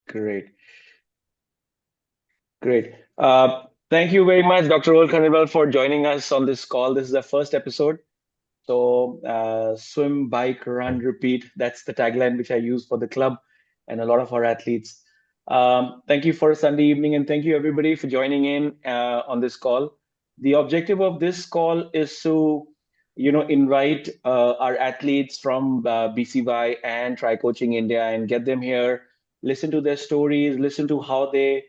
Great, great. Thank you very much, Dr. Rohan Khandelwal, for joining us on this call. This is the first episode. So, swim, bike, run, repeat. That's the tagline which I use for the club and a lot of our athletes. Thank you for a Sunday evening, and thank you everybody for joining in on this call. The objective of this call is to, invite our athletes from BCY and Try Coaching India and get them here, listen to their stories, listen to how they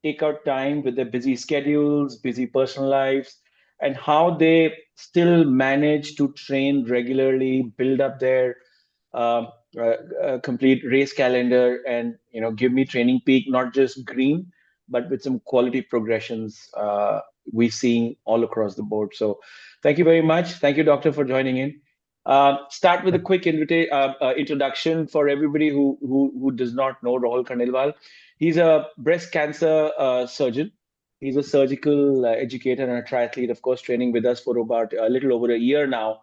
take out time with their busy schedules, busy personal lives, and how they still manage to train regularly, build up their um, complete race calendar, and give me training peak, not just green, but with some quality progressions we're seeing all across the board. So, thank you very much. Thank you, Doctor, for joining in. Start with a quick introduction for everybody who does not know Rahul Khandelwal. He's a breast cancer surgeon. He's a surgical educator and a triathlete, of course, training with us for about a little over a year now.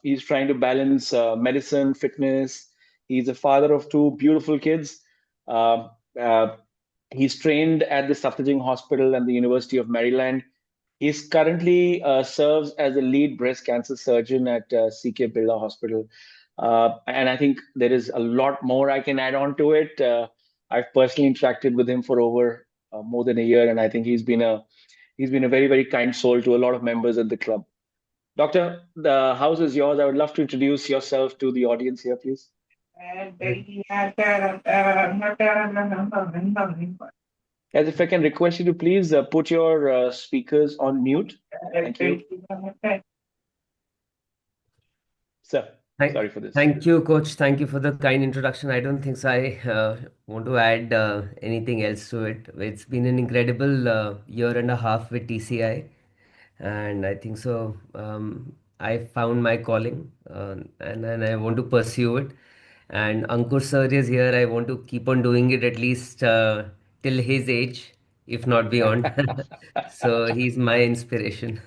He's trying to balance medicine, fitness. He's a father of two beautiful kids. Um uh, he's trained at the Safdarjung Hospital and the University of Maryland. He's currently serves as a lead breast cancer surgeon at CK Birla Hospital. And I think there is a lot more I can add on to it. I've personally interacted with him for over more than a year, and I think he's been a very, very kind soul to a lot of members at the club. Doctor, the house is yours. I would love to introduce yourself to the audience here, please. As if I can request you to please put your speakers on mute. Thank you. Sir, Thank, sorry for this. thank you, Coach. Thank you for the kind introduction. I don't think so. I want to add anything else to it. It's been an incredible year and a half with TCI, and I think so. I found my calling, and I want to pursue it. And Ankur sir is here. I want to keep on doing it at least till his age, if not beyond. So he's my inspiration.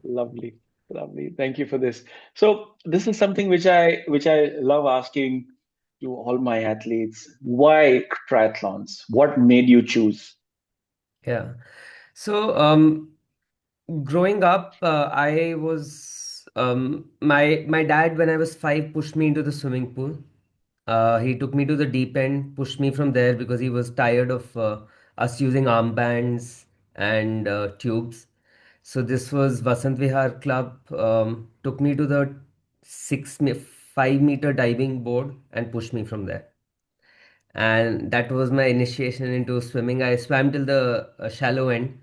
Lovely, lovely. Thank you for this. So this is something which I love asking to all my athletes. Why triathlons? What made you choose? Yeah. So, growing up, I was my dad when I was 5 pushed me into the swimming pool. He took me to the deep end, pushed me from there because he was tired of us using armbands and tubes. So this was Vasant Vihar Club. Took me to the 5 meter diving board and pushed me from there. And that was my initiation into swimming. I swam till the shallow end,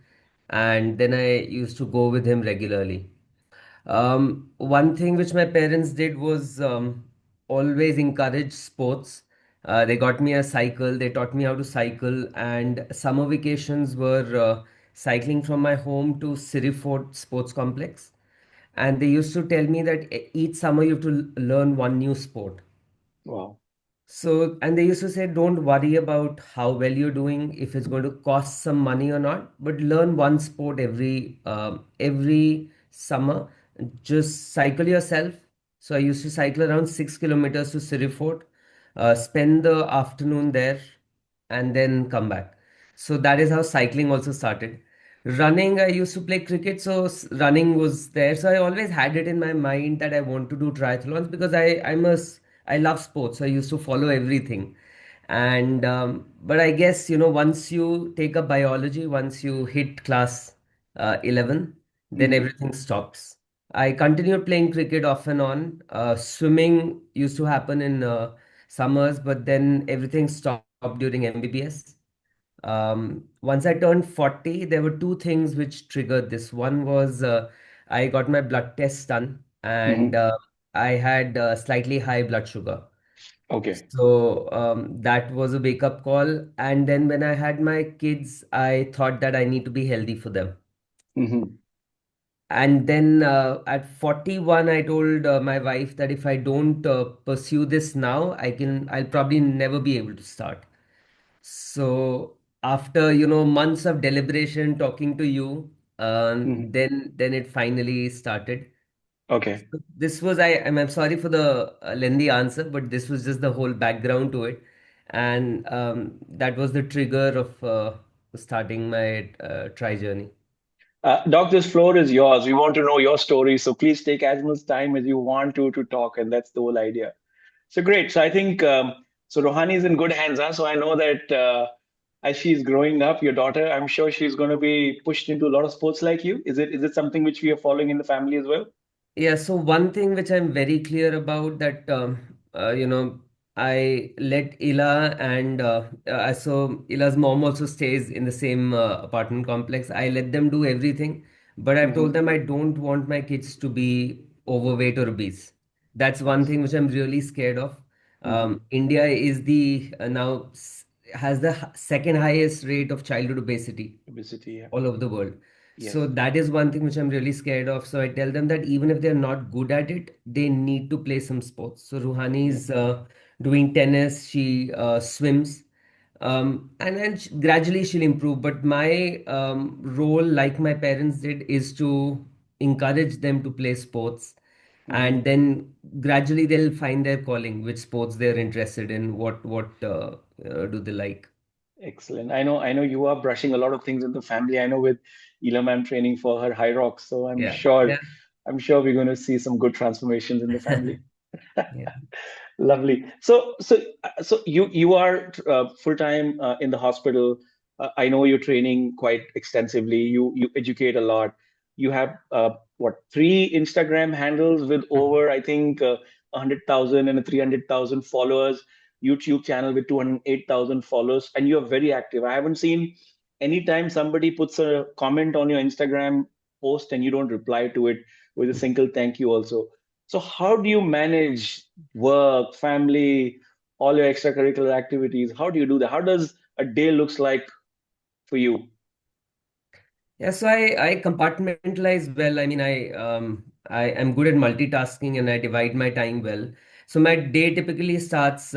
and then I used to go with him regularly. One thing which my parents did was always encourage sports. They got me a cycle, they taught me how to cycle, and summer vacations were cycling from my home to Sirifort Sports Complex. And they used to tell me that each summer you have to learn one new sport. Wow. So, and they used to say, don't worry about how well you're doing, if it's going to cost some money or not, but learn one sport every summer. Just cycle yourself. So I used to cycle around 6 kilometers to Sirifort, spend the afternoon there, and then come back. So that is how cycling also started. Running, I used to play cricket, so running was there. So I always had it in my mind that I want to do triathlons because I love sports. So I used to follow everything. And but I guess once you take up biology, once you hit class 11, then Hmm. everything stops. I continued playing cricket off and on. Swimming used to happen in summers, but then everything stopped during MBBS. Once I turned 40, there were two things which triggered this. One was I got my blood test done, and Hmm. I had slightly high blood sugar. Okay. So that was a wake up call. And then when I had my kids, I thought that I need to be healthy for them. Hmm. And then at 41, I told my wife that if I don't pursue this now, I'll probably never be able to start. So after, months of deliberation, talking to you, Hmm. then it finally started. Okay. This was I'm sorry for the lengthy answer, but this was just the whole background to it. and that was the trigger of starting my try journey. Doc, this floor is yours. We want to know your story, so please take as much time as you want to talk, and that's the whole idea. So great. So I think so. Rohani is in good hands, huh? So I know that as she's growing up, your daughter, I'm sure she's going to be pushed into a lot of sports like you. Is it something which we are following in the family as well? Yeah, so one thing which I'm very clear about that I let Ila and so Ila's mom also stays in the same apartment complex. I let them do everything, but I've told Hmm. them I don't want my kids to be overweight or obese. That's one Yes. thing which I'm really scared of. Hmm. India is the has the second highest rate of childhood obesity Obesity. Yeah. all over the world. So Yes. that is one thing which I'm really scared of. So I tell them that even if they're not good at it, they need to play some sports. So Ruhani Yeah. is doing tennis, she swims, and then gradually she'll improve. But my role, like my parents did, is to encourage them to play sports. Hmm. And then gradually they'll find their calling, which sports they're interested in, what do they like. Excellent. I know you are brushing a lot of things in the family. I know with Elam, I'm training for her high rocks, so I'm Yeah, sure yeah, I'm sure we're going to see some good transformations in the family. yeah. Lovely. So you are full time in the hospital. I know you're training quite extensively. You educate a lot. You have what, three Instagram handles with over, I think, 100,000 and 300,000 followers. YouTube channel with 208,000 followers, and you're very active. I haven't seen anytime somebody puts a comment on your Instagram post and you don't reply to it with a single thank you also. So how do you manage work, family, all your extracurricular activities? How do you do that? How does a day looks like for you? Yeah, so I compartmentalize well. I mean, I am good at multitasking and I divide my time well. So my day typically starts.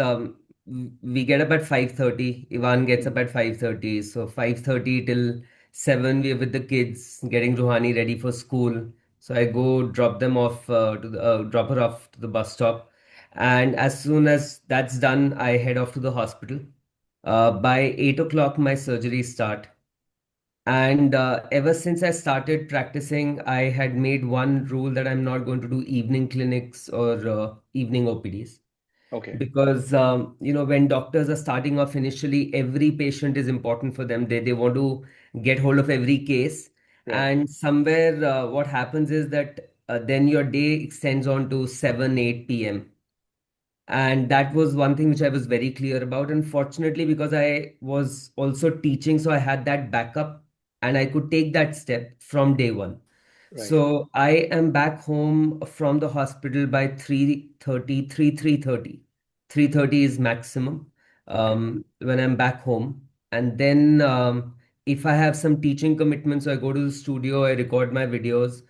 We get up at 5:30. Ivan gets up Mhm. at 5:30. So 5:30 till 7, we're with the kids, getting Ruhani ready for school. So I go drop them off drop her off to the bus stop, and as soon as that's done, I head off to the hospital. By 8 o'clock, my surgeries start. And ever since I started practicing, I had made one rule that I'm not going to do evening clinics or evening OPDs. Okay, Because, when doctors are starting off initially, every patient is important for them. They want to get hold of every case. right, And somewhere, what happens is that then your day extends on to 7, 8 p.m. And that was one thing which I was very clear about. And fortunately, because I was also teaching, so I had that backup and I could take that step from day one. right. So I am back home from the hospital by 3:30, 3:30. 3:30 is maximum Okay. when I'm back home. And then if I have some teaching commitments, I go to the studio, I record my videos,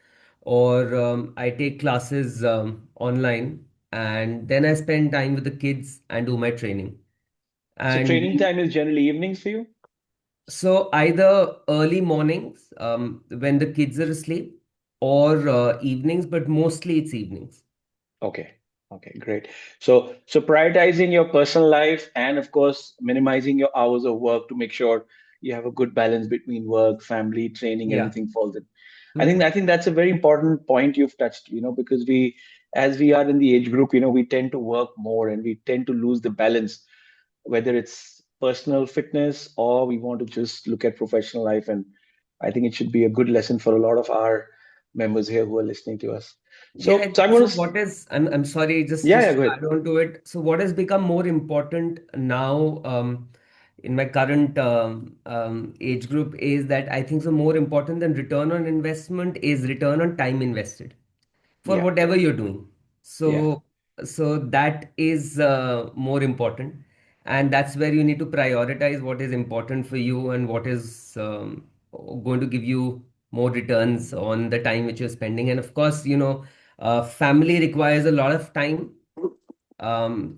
or I take classes online, and then I spend time with the kids and do my training. So And training time is generally evenings for you? so either early mornings when the kids are asleep, or evenings, but mostly it's evenings. Okay. Okay, great. So prioritizing your personal life and of course minimizing your hours of work to make sure you have a good balance between work, family, training, Yeah. everything falls in. Hmm. I think that's a very important point you've touched, because as we are in the age group, we tend to work more and we tend to lose the balance, whether it's personal fitness or we want to just look at professional life. And I think it should be a good lesson for a lot of our members here who are listening to us. Yeah. So I'm going So to, what is, I'm sorry, yeah, yeah, just go to ahead. add on to it. So what has become more important now in my current age group is that I think so more important than return on investment is return on time invested for Yeah, whatever you're doing. yeah. So that is more important, and that's where you need to prioritize what is important for you and what is going to give you more returns on the time which you're spending. And of course, family requires a lot of time.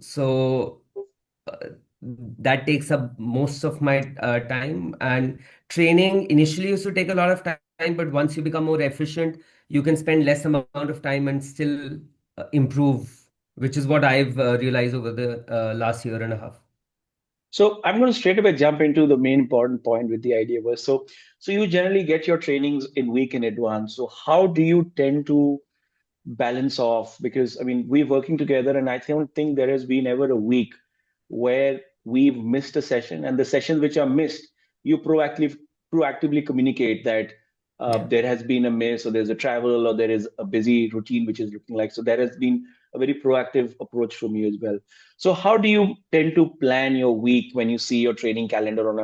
So uh, that takes up most of my time. And training initially used to take a lot of time, but once you become more efficient, you can spend less amount of time and still improve, which is what I've realized over the last year and a half. So I'm going to straight away jump into the main important point with the idea was so you generally get your trainings in week in advance. So how do you tend to balance off? Because I mean we're working together, and I don't think there has been ever a week where we've missed a session, and the sessions which are missed, you proactively communicate that Yeah. there has been a miss, or there's a travel, or there is a busy routine which is looking like. So there has been a very proactive approach from you as well. So how do you tend to plan your week when you see your training calendar on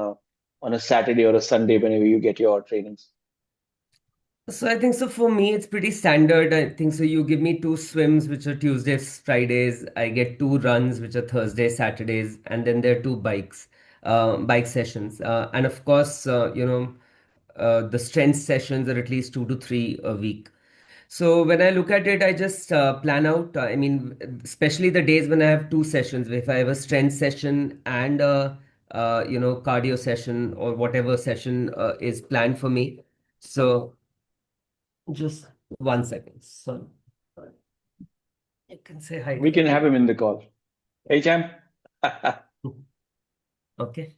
a Saturday or a Sunday whenever you get your trainings? So I think so for me it's pretty standard. I think so you give me two swims which are Tuesdays, Fridays. I get two runs which are Thursdays, Saturdays, and then there are two bike sessions. And of course, the strength sessions are at least 2 to 3 a week. So when I look at it, I just plan out. I mean, especially the days when I have two sessions. If I have a strength session and a cardio session or whatever session is planned for me. So just 1 second. So you can say hi We to the can have kid. him in the call. Hey, champ. Okay,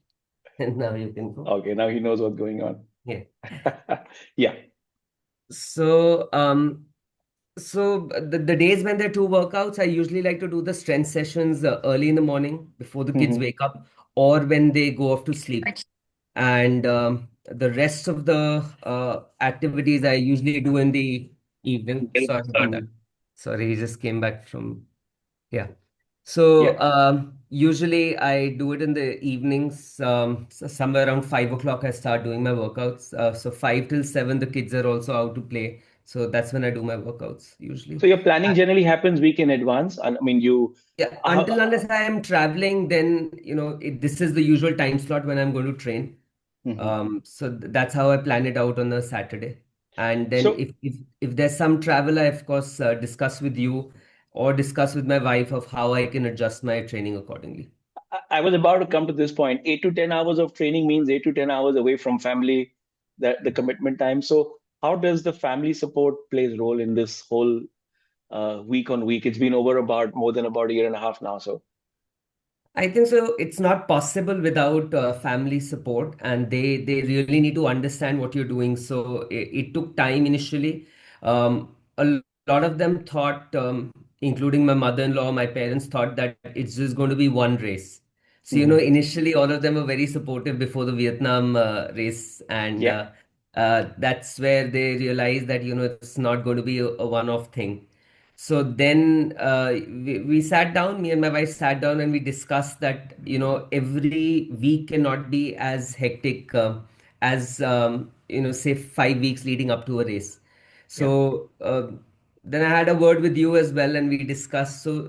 and now you can go. Okay, now he knows what's going on. Yeah. Yeah. So the days when there are two workouts, I usually like to do the strength sessions early in the morning before the kids Hmm. wake up or when they go off to sleep. And the rest of the activities I usually do in the evening. Sorry about that. Sorry, he just came back from, yeah. Yeah. So usually I do it in the evenings. So somewhere around 5 o'clock, I start doing my workouts. So 5 till 7, the kids are also out to play. So that's when I do my workouts usually. So your planning generally happens week in advance. And I mean, you. Yeah, Uh, until unless I am traveling, then this is the usual time slot when I'm going to train. mhm. So that's how I plan it out on a Saturday. And then So if there's some travel, I of course discuss with you or discuss with my wife of how I can adjust my training accordingly. I was about to come to this point. 8 to 10 hours of training means 8 to 10 hours away from family, the commitment time. So how does the family support plays role in this whole week on week? It's been over about more than about a year and a half now. So. I think so. It's not possible without family support, and they really need to understand what you're doing. So it took time initially. A lot of them thought, including my mother-in-law, my parents thought that it's just going to be one race. So Mhm. initially all of them were very supportive before the Vietnam race, and Yeah. that's where they realized that it's not going to be a one-off thing. So then we sat down, me and my wife sat down and we discussed that, every week cannot be as hectic as, say 5 weeks leading up to a race. Yeah. So then I had a word with you as well and we discussed. So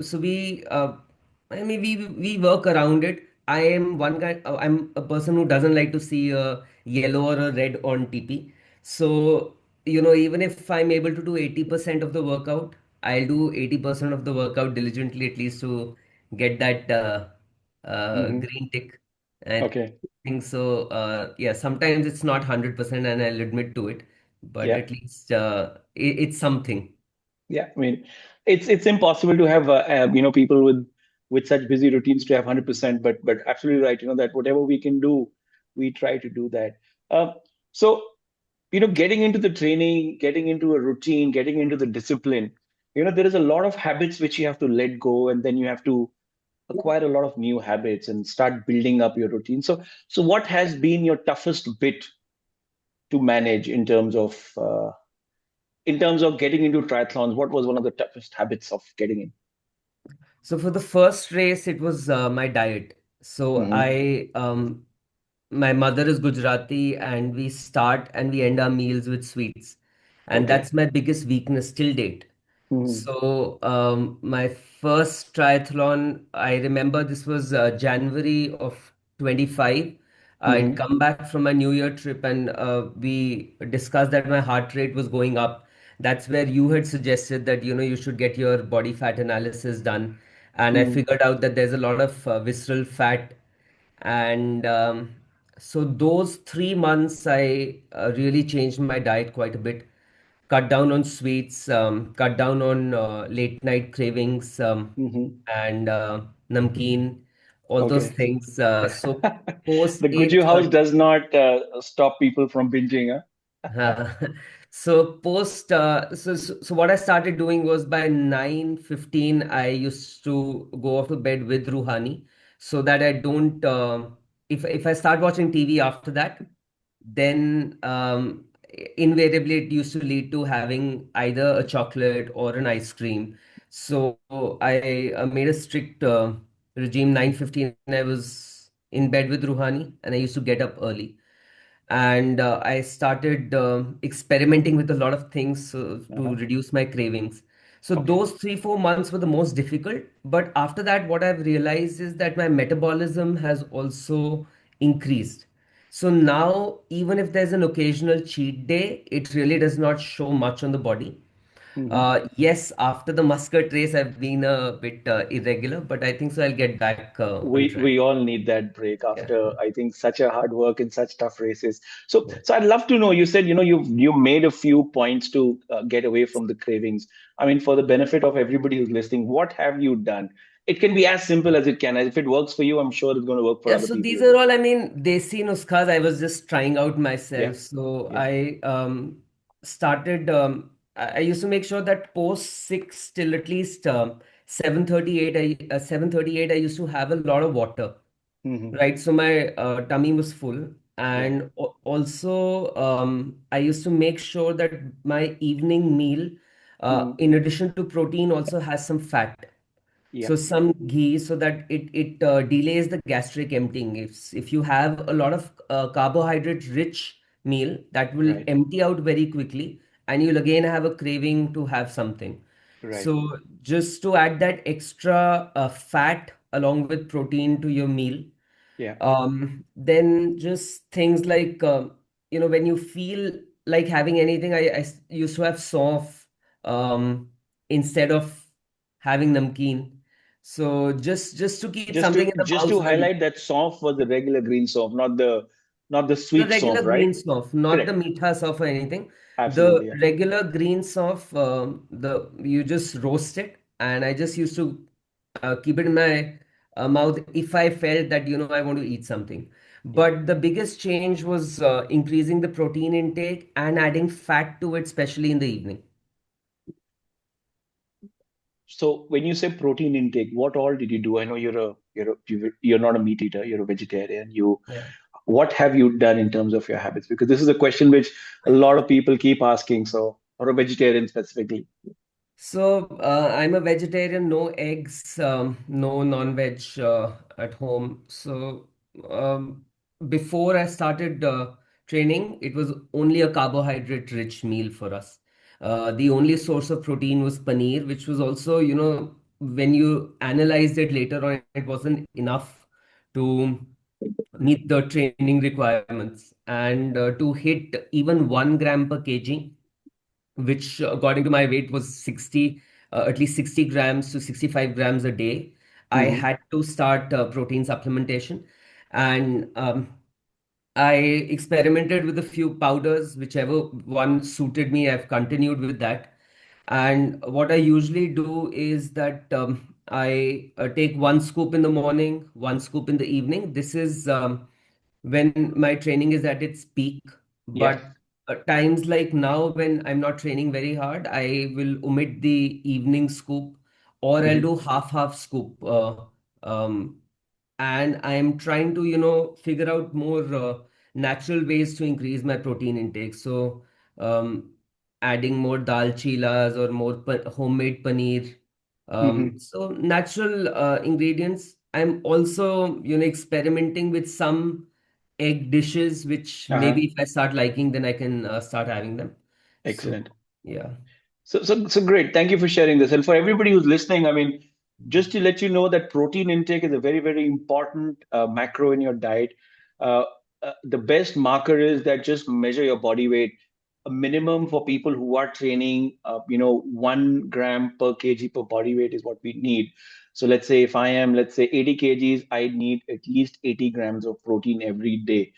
I mean, we work around it. I am one guy, I'm a person who doesn't like to see a yellow or a red on TP. So, even if I'm able to do 80% of the workout, I'll do 80% of the workout diligently, at least to get that Hmm. green tick. I Okay. think so. Yeah, sometimes it's not 100% and I'll admit to it, but Yeah. at least it's something. Yeah. I mean, it's impossible to have people with such busy routines to have 100%. But absolutely right. You know that whatever we can do, we try to do that. Uh, so getting into the training, getting into a routine, getting into the discipline, there is a lot of habits which you have to let go, and then you have to acquire a lot of new habits and start building up your routine. So what has been your toughest bit to manage in terms of getting into triathlons? What was one of the toughest habits of getting in? So for the first race, it was my diet. So Hmm. my mother is Gujarati, and we start and we end our meals with sweets, and Okay. that's my biggest weakness till date. Hmm. So my first triathlon, I remember this was January of 25. I'd Hmm. come back from a New Year trip, and we discussed that my heart rate was going up. That's where you had suggested that you should get your body fat analysis done, and I Hmm. figured out that there's a lot of visceral fat, and so those 3 months I really changed my diet quite a bit, cut down on sweets, cut down on late night cravings, Hmm. and namkeen. all those Okay. things. So post The Guju house 8:30. does not stop people from binging, huh? Uh, so so what I started doing was by 9:15 I used to go off to bed with Ruhani so that I don't if I start watching TV after that, then invariably it used to lead to having either a chocolate or an ice cream. So I made a strict regime. 9:15 I was in bed with Ruhani and I used to get up early, and I started experimenting with a lot of things to Uh-huh. reduce my cravings. So Okay. those 3 4 months were the most difficult, but after that what I've realized is that my metabolism has also increased. So now even if there's an occasional cheat day, it really does not show much on the body. Hmm. Yes, after the Muscat race I've been a bit irregular, but I think so I'll get back on We track. all need that break Yeah, after, yeah, I think, such a hard work in such tough races. So yeah. so I'd love to know, you said, you made a few points to get away from the cravings. I mean, for the benefit of everybody who's listening, what have you done? It can be as simple as it can. If it works for you, I'm sure it's going to work for Yeah, other so people these as are well. all, I mean, desi nuskhas I was just trying out Yeah. myself. So Yeah. I started, I used to make sure that post 6 till at least 7:38, 7:38, I used to have a lot of water, Hmm. right? So my tummy was full. Yeah. And also, I used to make sure that my evening meal, Hmm. in addition to protein, also has some fat. Yeah. So some ghee so that it delays the gastric emptying. If you have a lot of carbohydrate rich meal, that will Right. empty out very quickly, and you'll again have a craving to have something. Right. So just to add that extra fat along with protein to your meal. Yeah. Then just things like when you feel like having anything, I used to have soft instead of having namkeen. So just to keep something in the Just mouth to so that highlight, that soft was the regular green soft, not the the sweet regular soft, right? green soft, not the Correct. meetha soft or anything. The Absolutely. Yeah. regular green soft, the you just roast it, and I just used to keep it in my mouth if I felt that I want to eat something. Yeah. But the biggest change was increasing the protein intake and adding fat to it, especially in the evening. So when you say protein intake, what all did you do? I know you're not a meat eater, you're a vegetarian. Yeah. What have you done in terms of your habits? Because this is a question which a lot of people keep asking. So, or a vegetarian specifically. So I'm a vegetarian, no eggs, no non-veg at home. So before I started training, it was only a carbohydrate-rich meal for us. The only source of protein was paneer, which was also, when you analyzed it later on, it wasn't enough to meet the training requirements. And to hit even 1 gram per kg, which according to my weight was 60, at least 60 grams to 65 grams a day, I Hmm. had to start protein supplementation. And I experimented with a few powders, whichever one suited me, I've continued with that. And what I usually do is that I take 1 scoop in the morning, 1 scoop in the evening. This is when my training is at its peak. Yeah. But times like now, when I'm not training very hard, I will omit the evening scoop, or I'll Hmm. do half scoop. Um, and I'm trying to, figure out more natural ways to increase my protein intake. So, adding more dal chilas or more homemade paneer. Hmm. So natural ingredients. I'm also, experimenting with some egg dishes, which Uh-huh. maybe if I start liking, then I can start having them. So, Excellent. yeah. So great. Thank you for sharing this. And for everybody who's listening, I mean, just to let you know that protein intake is a very, very important macro in your diet. Uh, the best marker is that just measure your body weight. A minimum for people who are training, 1 gram per kg per body weight is what we need. So let's say if I am, let's say 80 kgs, I need at least 80 grams of protein every day.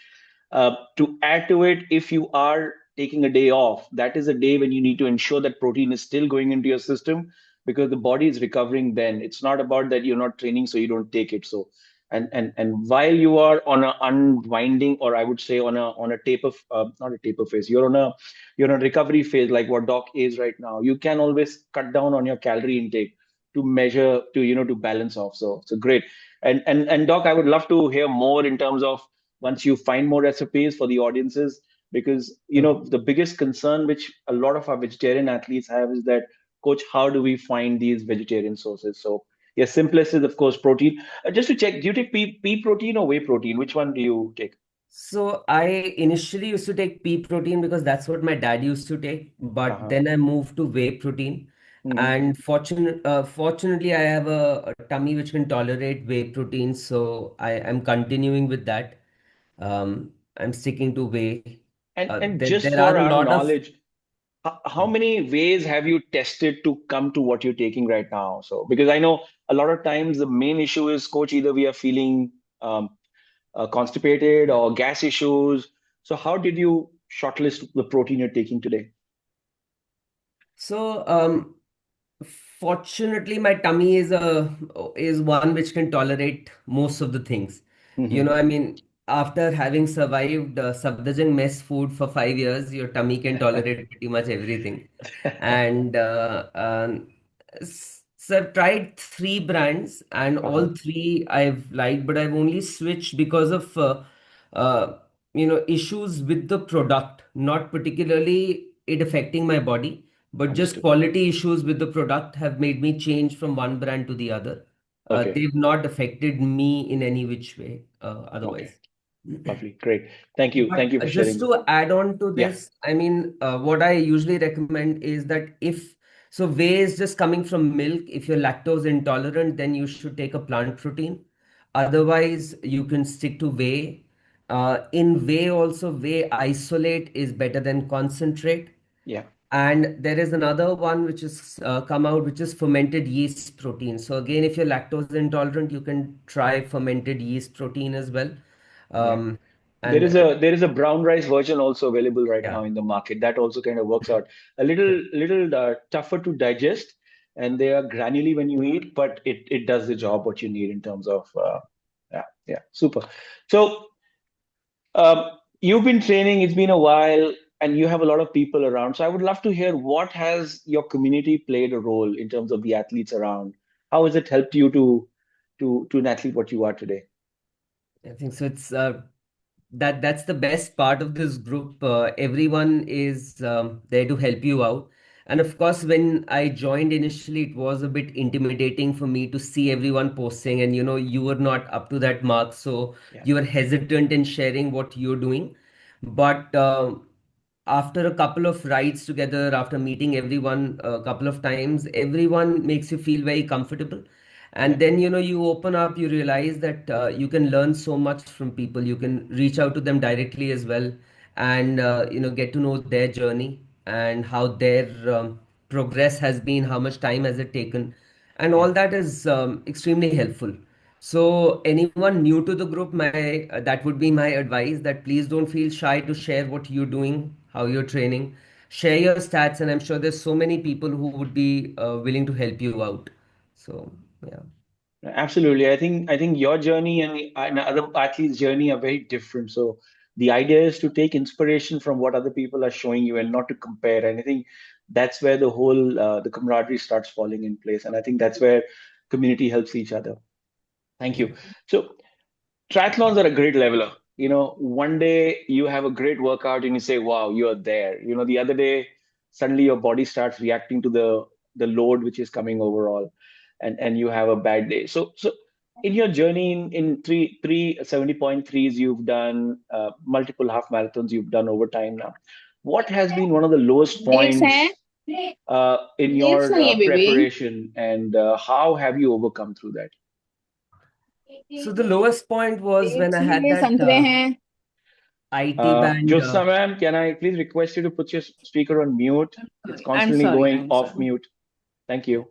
To add to it, if you are taking a day off, that is a day when you need to ensure that protein is still going into your system because the body is recovering then. It's not about that you're not training, so you don't take it. So And while you are on a unwinding, or I would say on a taper, not a taper phase, you're on a recovery phase, like what doc is right now. You can always cut down on your calorie intake to measure, to to balance off. So great. And doc, I would love to hear more in terms of once you find more recipes for the audiences, because the biggest concern which a lot of our vegetarian athletes have is that, coach, how do we find these vegetarian sources? So yes, simplest is of course protein. Just to check, do you take pea protein or whey protein? Which one do you take? So I initially used to take pea protein because that's what my dad used to take, but Uh-huh. then I moved to whey protein. Hmm. And fortunately, I have a tummy which can tolerate whey protein, so I am continuing with that. I'm sticking to whey. And just There for are a our lot of knowledge, how many ways have you tested to come to what you're taking right now? So because I know a lot of times the main issue is, coach, either we are feeling constipated or gas issues. So how did you shortlist the protein you're taking today? so fortunately, my tummy is one which can tolerate most of the things. Hmm. I mean, after having survived Safdarjung mess food for 5 years, your tummy can tolerate pretty much everything. And so I've tried three brands, and all Uh-huh. three I've liked, but I've only switched because of uh, issues with the product, not particularly it affecting my body, but just Understood. quality issues with the product have made me change from one brand to the other. Okay. They've not affected me in any which way, Okay. otherwise. Lovely. Great. Thank you. But Thank you for just sharing. to add on to Yeah. this, I mean, what I usually recommend is that if so, whey is just coming from milk. If you're lactose intolerant, then you should take a plant protein. Otherwise, you can stick to whey. In whey, also, whey isolate is better than concentrate. Yeah. And there is another one which is come out, which is fermented yeast protein. So again, if you're lactose intolerant, you can try fermented yeast protein as well. Yeah. Um, There and is a brown rice version also available right yeah. now in the market. That also kind of works out a little tougher to digest, and they are granulary when you eat, but it does the job what you need in terms of yeah, super. So you've been training, it's been a while, and you have a lot of people around. So I would love to hear, what has your community played a role in terms of the athletes around? How has it helped you to an athlete what you are today? I think so. It's that's the best part of this group. Everyone is there to help you out. And of course, when I joined initially, it was a bit intimidating for me to see everyone posting, and you were not up to that mark, so Yeah, you were hesitant in sharing what you're doing. But after a couple of rides together, after meeting everyone a couple of times, everyone makes you feel very comfortable. yeah, And then you open up, you realize that you can learn so much from people. You can reach out to them directly as well, and get to know their journey and how their progress has been, how much time has it taken, and yeah. all that is extremely helpful. So anyone new to the group, my that would be my advice, that please don't feel shy to share what you're doing, how you're training. Share your stats, and I'm sure there's so many people who would be willing to help you out. So yeah. Absolutely. I think your journey and other athletes' journey are very different. So the idea is to take inspiration from what other people are showing you and not to compare. And I think that's where the whole the camaraderie starts falling in place. And I think that's where community helps each other. Thank Yeah. you. So triathlons are a great leveler. One day you have a great workout and you say, wow, you're there. The other day, suddenly your body starts reacting to the load which is coming overall, and you have a bad day. So in your journey in three 70.3s, you've done multiple half marathons you've done over time now. What has been one of the lowest Grapes हैं points in grapes your नहीं है baby preparation, and how have you overcome through that? So the lowest point was when grapes I had हैं that संतरे हैं IT band. Jyotsna ma'am, can I please request you to put your speaker on mute? It's I'm constantly sorry going I'm off sorry mute. Thank you.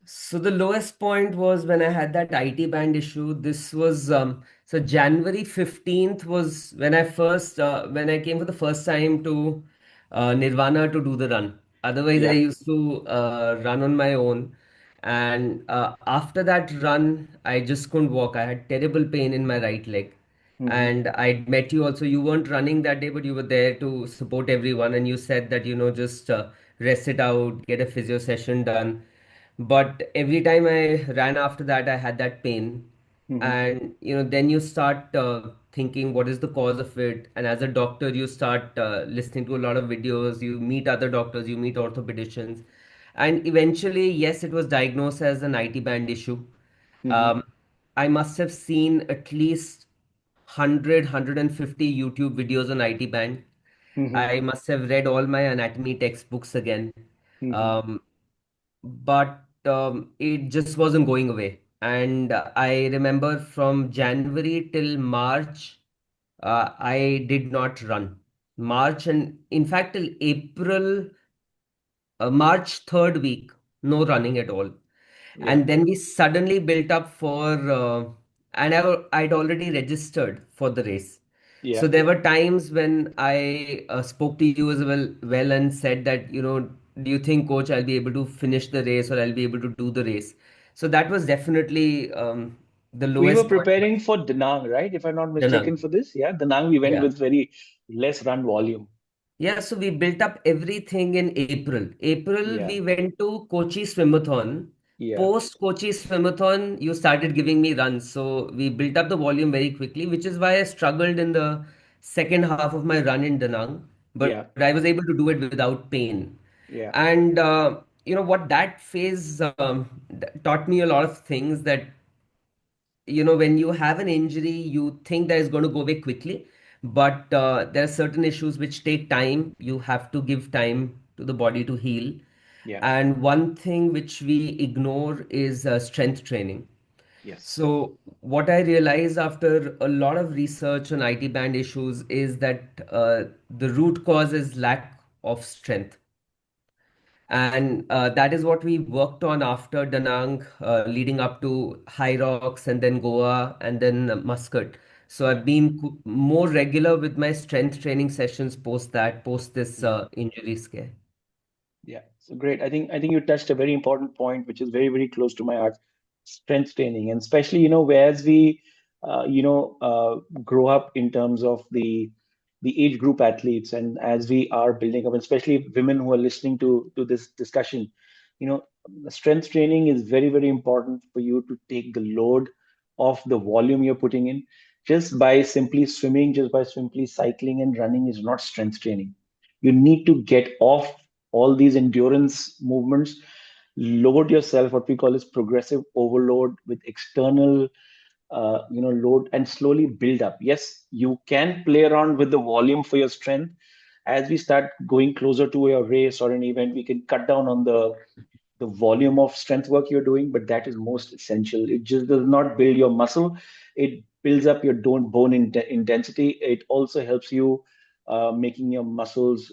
So the lowest point was when I had that IT band issue. This was so January 15th was when when I came for the first time to Nirvana to do the run. Otherwise, I Yeah. used to run on my own. And after that run, I just couldn't walk. I had terrible pain in my right leg. Hmm. And I met you also. You weren't running that day, but you were there to support everyone. And you said that, just rest it out, get a physio session done. But every time I ran after that, I had that pain. Hmm. And, then you start thinking, what is the cause of it? And as a doctor, you start listening to a lot of videos, you meet other doctors, you meet orthopedicians. And eventually, yes, it was diagnosed as an IT band issue. Hmm. Um, I must have seen at least 100, YouTube videos on IT band. Hmm. I must have read all my anatomy textbooks again. Hmm. Um, but it just wasn't going away. And I remember from January till March, I did not run. March, and in fact till April, March third week, no running at all. Yeah. And then we suddenly built up for, and I'd already registered for the race. Yeah. So there were times when I spoke to you as well and said that, do you think, coach, I'll be able to finish the race or I'll be able to do the race? So that was definitely the We were lowest point. preparing for Danang, right? If I'm not mistaken Danang. for this. Yeah, Danang, we went Yeah. with very less run volume. Yeah, so we built up everything in April. April, Yeah. we went to Kochi Swimathon. Yeah. Post Kochi Swimathon, you started giving me runs. So we built up the volume very quickly, which is why I struggled in the second half of my run in Danang. But Yeah. I was able to do it without pain. Yeah. And what that phase taught me a lot of things that when you have an injury, you think that it's going to go away quickly, but there are certain issues which take time. You have to give time to the body to heal. Yeah. And one thing which we ignore is strength training. Yes. So, what I realized after a lot of research on IT band issues is that the root cause is lack of strength. And that is what we worked on after Danang, leading up to High Rocks and then Goa and then Muscat. So Yeah. I've been more regular with my strength training sessions post this Yeah. injury scare. Yeah, so great. I think you touched a very important point, which is very, very close to my heart, strength training, and especially, whereas we grow up in terms of the age group athletes, and as we are building up, and especially women who are listening to this discussion, strength training is very, very important for you to take the load of the volume you're putting in. Just by simply swimming, just by simply cycling and running is not strength training. You need to get off all these endurance movements, load yourself, what we call is progressive overload with external load, and slowly build up. Yes, you can play around with the volume for your strength. As we start going closer to a race or an event, we can cut down on the volume of strength work you're doing, but that is most essential. It just does not build your muscle. It builds up your bone intensity. It also helps you making your muscles,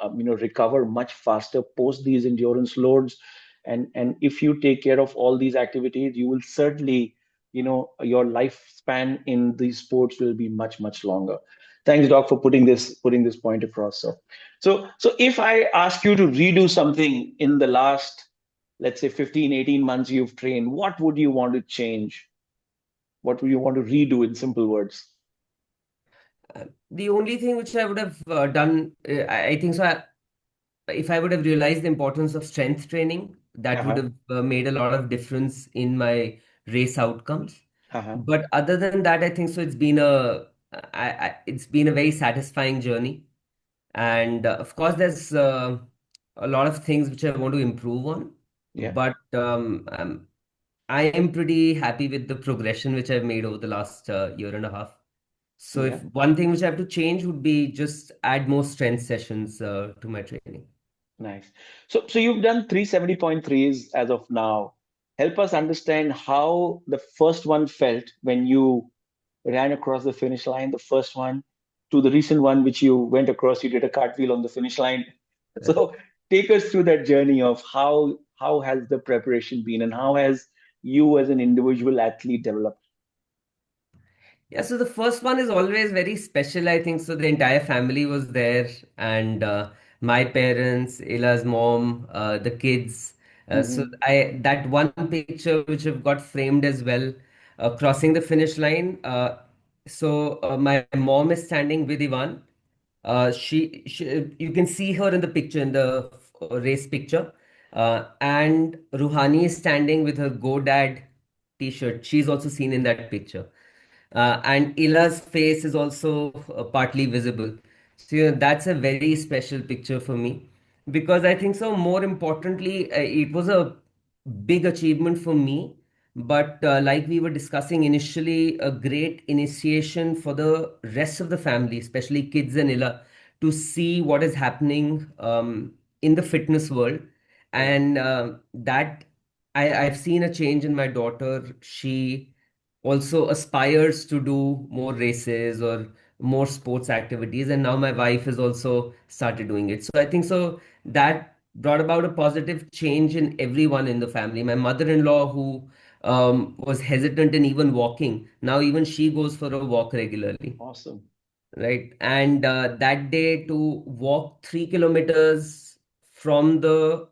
recover much faster post these endurance loads. And if you take care of all these activities, you will certainly, your lifespan in these sports will be much, much longer. Thanks, Doc, for putting this point across. So if I ask you to redo something in the last, let's say, 15, 18 months you've trained, what would you want to change? What would you want to redo in simple words? The only thing which I would have done, I think so. If I would have realized the importance of strength training, that would Uh-huh. have made a lot of difference in my race outcomes. Uh-huh. But other than that, I think so. It's been a very satisfying journey, and of course, there's a lot of things which I want to improve on. Yeah. But I am pretty happy with the progression which I've made over the last year and a half. So, Yeah. if one thing which I have to change would be just add more strength sessions to my training. Nice. So you've done 370.3s as of now. Help us understand how the first one felt when you ran across the finish line, the first one, to the recent one which you went across, you did a cartwheel on the finish line. So take us through that journey of how has the preparation been and how has you as an individual athlete developed? Yeah, so the first one is always very special, I think. So the entire family was there, and my parents, Ila's mom, the kids. So Hmm. I that one picture which have got framed as well, crossing the finish line. My mom is standing with Ivan. You can see her in the picture, in the race picture. And Ruhani is standing with her Go Dad t-shirt. She's also seen in that picture. And Ila's face is also partly visible. So that's a very special picture for me because I think so. More importantly, it was a big achievement for me, but like we were discussing initially, a great initiation for the rest of the family, especially kids and Ila, to see what is happening in the fitness world. Yeah. And I've seen a change in my daughter. She also aspires to do more races or more sports activities, and now my wife has also started doing it. So I think so that brought about a positive change in everyone in the family. My mother-in-law, who was hesitant in even walking, now even she goes for a walk regularly, Awesome. right? And that day, to walk 3 kilometers from the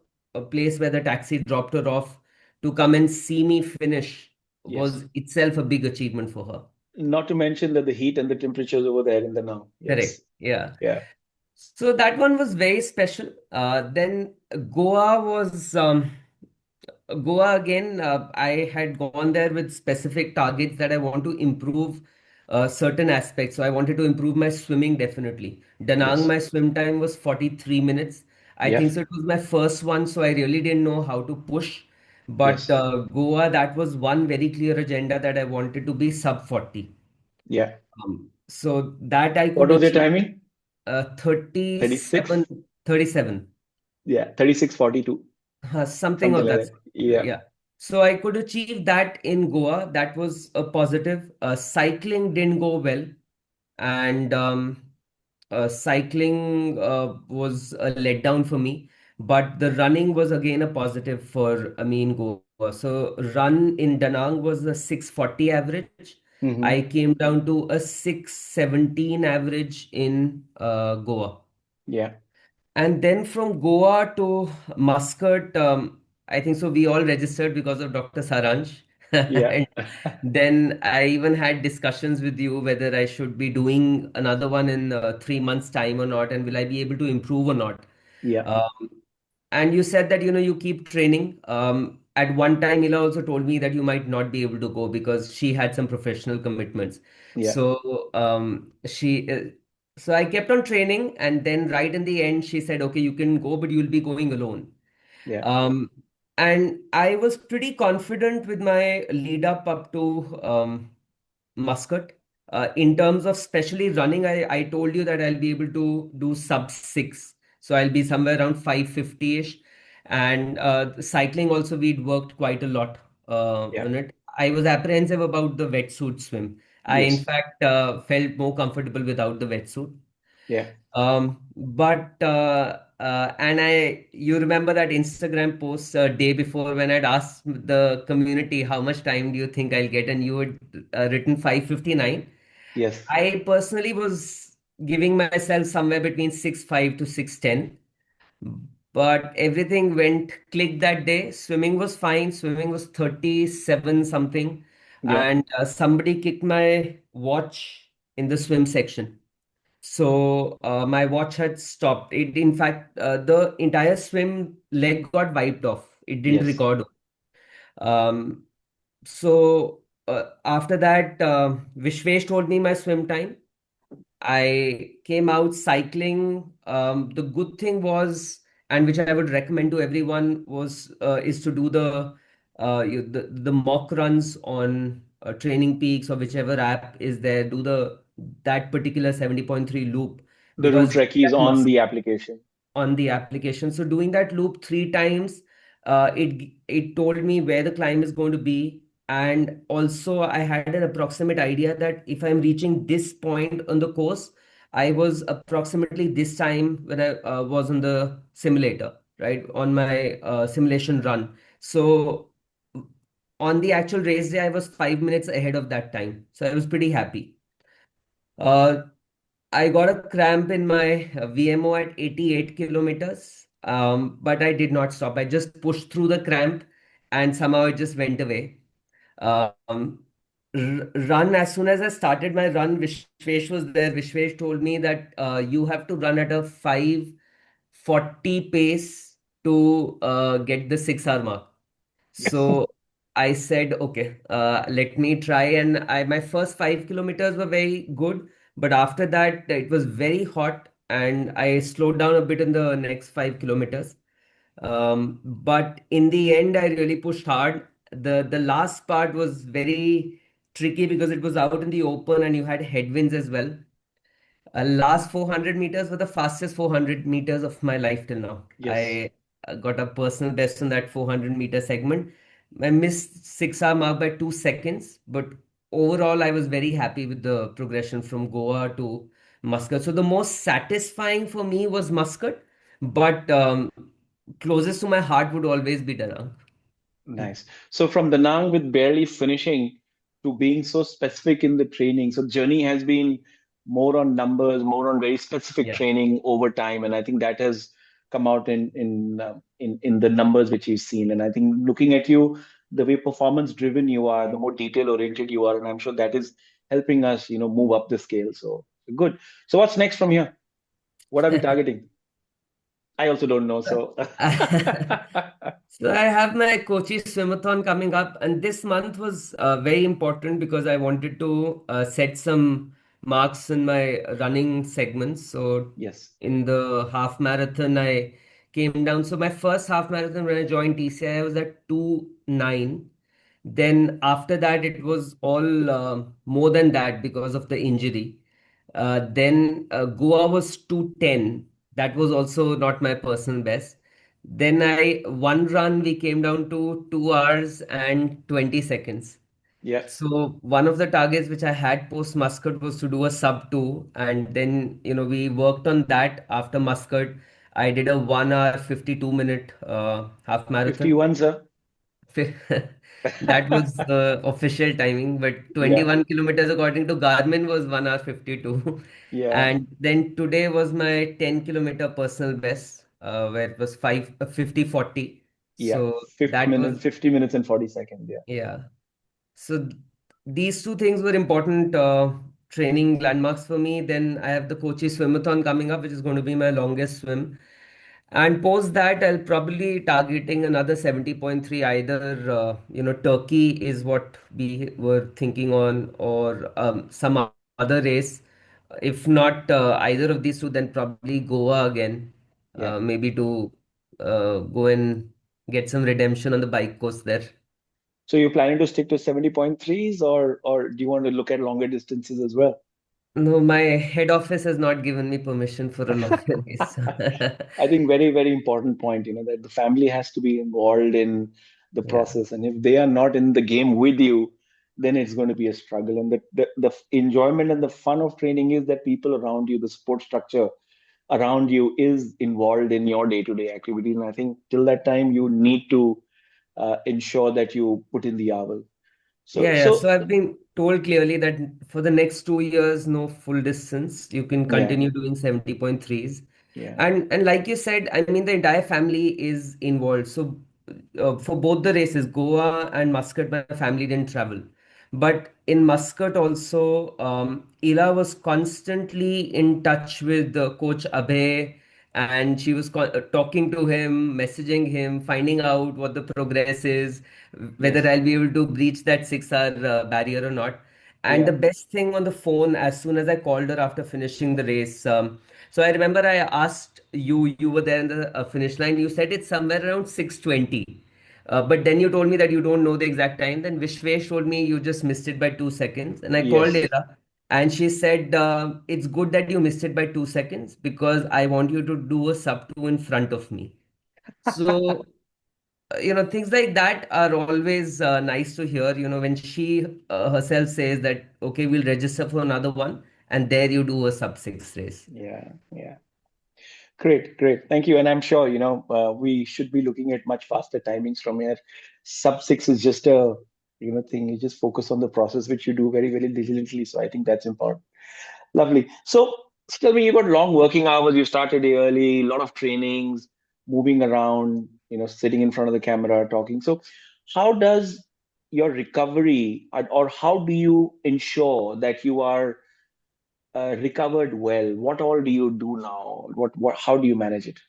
place where the taxi dropped her off to come and see me finish Yes. was itself a big achievement for her. Not to mention that the heat and the temperatures over there in the now. Yes. Correct. Yeah. Yeah. So that one was very special. Then Goa was Goa again. I had gone there with specific targets that I want to improve certain aspects. So I wanted to improve my swimming definitely. Danang, Yes. my swim time was 43 minutes. I Yeah. think so. It was my first one, so I really didn't know how to push. But Yes. Goa, that was one very clear agenda that I wanted to be sub 40. Yeah. So that I What could was your achieve timing? 37, 36? 37. Yeah. 36:42. Something Something of like that that. sort. Yeah. Yeah. So I could achieve that in Goa. That was a positive. Cycling didn't go well, and cycling was a letdown for me. But the running was again a positive for me in Goa. So run in Danang was a 640 average. I Hmm. came down to a 617 average in Goa. Yeah. And then from Goa to Muscat, I think so. We all registered because of Dr. Saransh. Yeah. And then I even had discussions with you whether I should be doing another one in 3 months' time or not, and will I be able to improve or not. Yeah. Um, and you said that you keep training. At one time, Ila also told me that you might not be able to go because she had some professional commitments. Yeah. So I kept on training, and then right in the end, she said, "Okay, you can go, but you'll be going alone." Yeah. Um, and I was pretty confident with my lead up to Muscat. In terms of especially running, I told you that I'll be able to do sub six. So I'll be somewhere around 550-ish. And cycling also, we'd worked quite a lot Yeah. on it. I was apprehensive about the wetsuit swim. I, in Yes. fact, felt more comfortable without the wetsuit. Yeah. You remember that Instagram post day before when I'd asked the community how much time do you think I'll get, and you had written 5:59. Yes. I personally was giving myself somewhere between 6:05 to 6:10, but everything went click that day. Swimming was fine. Swimming was 37 something, Yeah. and somebody kicked my watch in the swim section. So my watch had stopped. It, in fact, the entire swim leg got wiped off. It didn't Yes. record. Um, After that, Vishwesh told me my swim time. I came out cycling. The good thing was, and which I would recommend to everyone, was is to do the mock runs on Training Peaks or whichever app is there. Do the that particular 70.3 loop The route because rec is that on muscle the application. on the application. So doing that loop 3 times, it told me where the climb is going to be, and also I had an approximate idea that if I'm reaching this point on the course, I was approximately this time when I was on the simulator, right, on my simulation run. So on the actual race day, I was 5 minutes ahead of that time, so I was pretty happy. Uh, I got a cramp in my VMO at 88 kilometers. But I did not stop. I just pushed through the cramp, and somehow it just went away. Um, Run, as soon as I started my run, Vishwesh was there. Vishwesh told me that you have to run at a 5:40 pace to get the 6 hour mark. Yes. So I said, okay, let me try. And my first 5 kilometers were very good, but after that it was very hot, and I slowed down a bit in the next 5 kilometers. But in the end, I really pushed hard. The last part was very tricky because it was out in the open and you had headwinds as well. Last 400 meters were the fastest 400 meters of my life till now. Yes. I got a personal best in that 400-meter segment. I missed 6 hour mark by 2 seconds, but overall, I was very happy with the progression from Goa to Muscat. So the most satisfying for me was Muscat, but closest to my heart would always be Danang. Nice. So from Danang with barely finishing to being so specific in the training. So journey has been more on numbers, more on very specific Yeah. training over time, and I think that has come out in the numbers which you've seen. And I think looking at you, the way performance driven you are, the more detail oriented you are, and I'm sure that is helping us, move up the scale. So good. So what's next from here? What are we targeting? I also don't know. So So I have my Kochi Swimathon coming up, and this month was very important because I wanted to set some marks in my running segments. So yes. in the half marathon, I came down. So my first half marathon when I joined TCI, I was at 2:09. Then after that, it was all more than that because of the injury. Then Goa was 2:10. That was also not my personal best. Then I one run we came down to 2 hours and 20 seconds. Yeah. So one of the targets which I had post Muscat was to do a sub two, and then we worked on that after Muscat. I did a 1 hour 52 minute half marathon. 51, sir. That was the official timing, but Yeah. 21 kilometers according to Garmin was 1 hour 52. Yeah. And then today was my 10-kilometer personal best, where it was 50 40. Yeah. So 50 that minutes, was, 50 minutes and 40 seconds. Yeah. yeah. So these two things were important training landmarks for me. Then I have the Kochi Swimathon coming up, which is going to be my longest swim. And post that, I'll probably targeting another 70.3. Either Turkey is what we were thinking on, or some other race. If not either of these two, then probably Goa again, Yeah. maybe to go and get some redemption on the bike course there. So you're planning to stick to 70.3s or do you want to look at longer distances as well? No, my head office has not given me permission for a longer race. I think very, very important point, that the family has to be involved in the Yeah. process. And if they are not in the game with you, then it's going to be a struggle. And the enjoyment and the fun of training is that people around you, the support structure around you is involved in your day-to-day activities. And I think till that time, you need to ensure that you put in the hours. So, Yeah, yeah. so So I've been told clearly that for the next 2 years, no full distance. You can yeah, continue doing 70.3s. yeah, And like you said, I mean, the entire family is involved. So for both the races, Goa and Muscat, my family didn't travel. But in Muscat also, Ila was constantly in touch with Coach Abhay, and she was talking to him, messaging him, finding out what the progress is, whether yes, I'll be able to breach that 6 hour barrier or not. And yeah, the best thing on the phone, as soon as I called her after finishing the race, so I remember I asked you, you were there in the finish line. You said it's somewhere around 6:20. But then you told me that you don't know the exact time. Then Vishwesh told me you just missed it by 2 seconds. And I called yes. Ella, and she said, it's good that you missed it by 2 seconds because I want you to do a sub two in front of me. So, things like that are always nice to hear, when she herself says that, okay, we'll register for another one. And there you do a sub six race. Yeah, yeah. Great, great. Thank you. And I'm sure, we should be looking at much faster timings from here. Sub six is just a, thing. You just focus on the process, which you do very, very diligently. So I think that's important. Lovely. So tell me, you got long working hours. You started early, a lot of trainings. moving around, sitting in front of the camera, talking. So, how does your recovery, or how do you ensure that you are recovered well? What all do you do now? How do you manage it?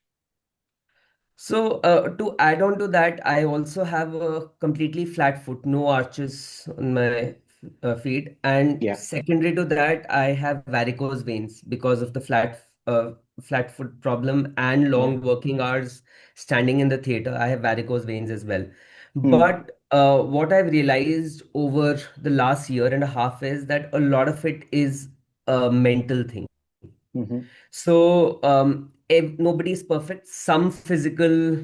So, to add on to that, I also have a completely flat foot, no arches on my feet. And Yeah. secondary to that, I have varicose veins because of the flat foot problem and Yeah. long working hours standing in the theater. I have varicose veins as well. Mm. But what I've realized over the last year and a half is that a lot of it is a mental thing. Mm-hmm. So, nobody is perfect. Some physical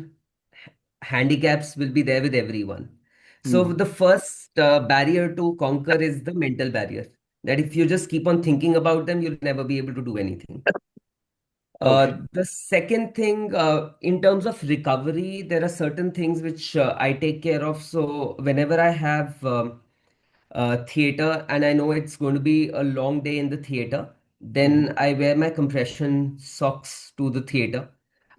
handicaps will be there with everyone. So, Mm. the first barrier to conquer is the mental barrier. That if you just keep on thinking about them, you'll never be able to do anything. Okay. The second thing, in terms of recovery, there are certain things which I take care of. So, whenever I have theater and I know it's going to be a long day in the theater, Mm-hmm. then I wear my compression socks to the theater.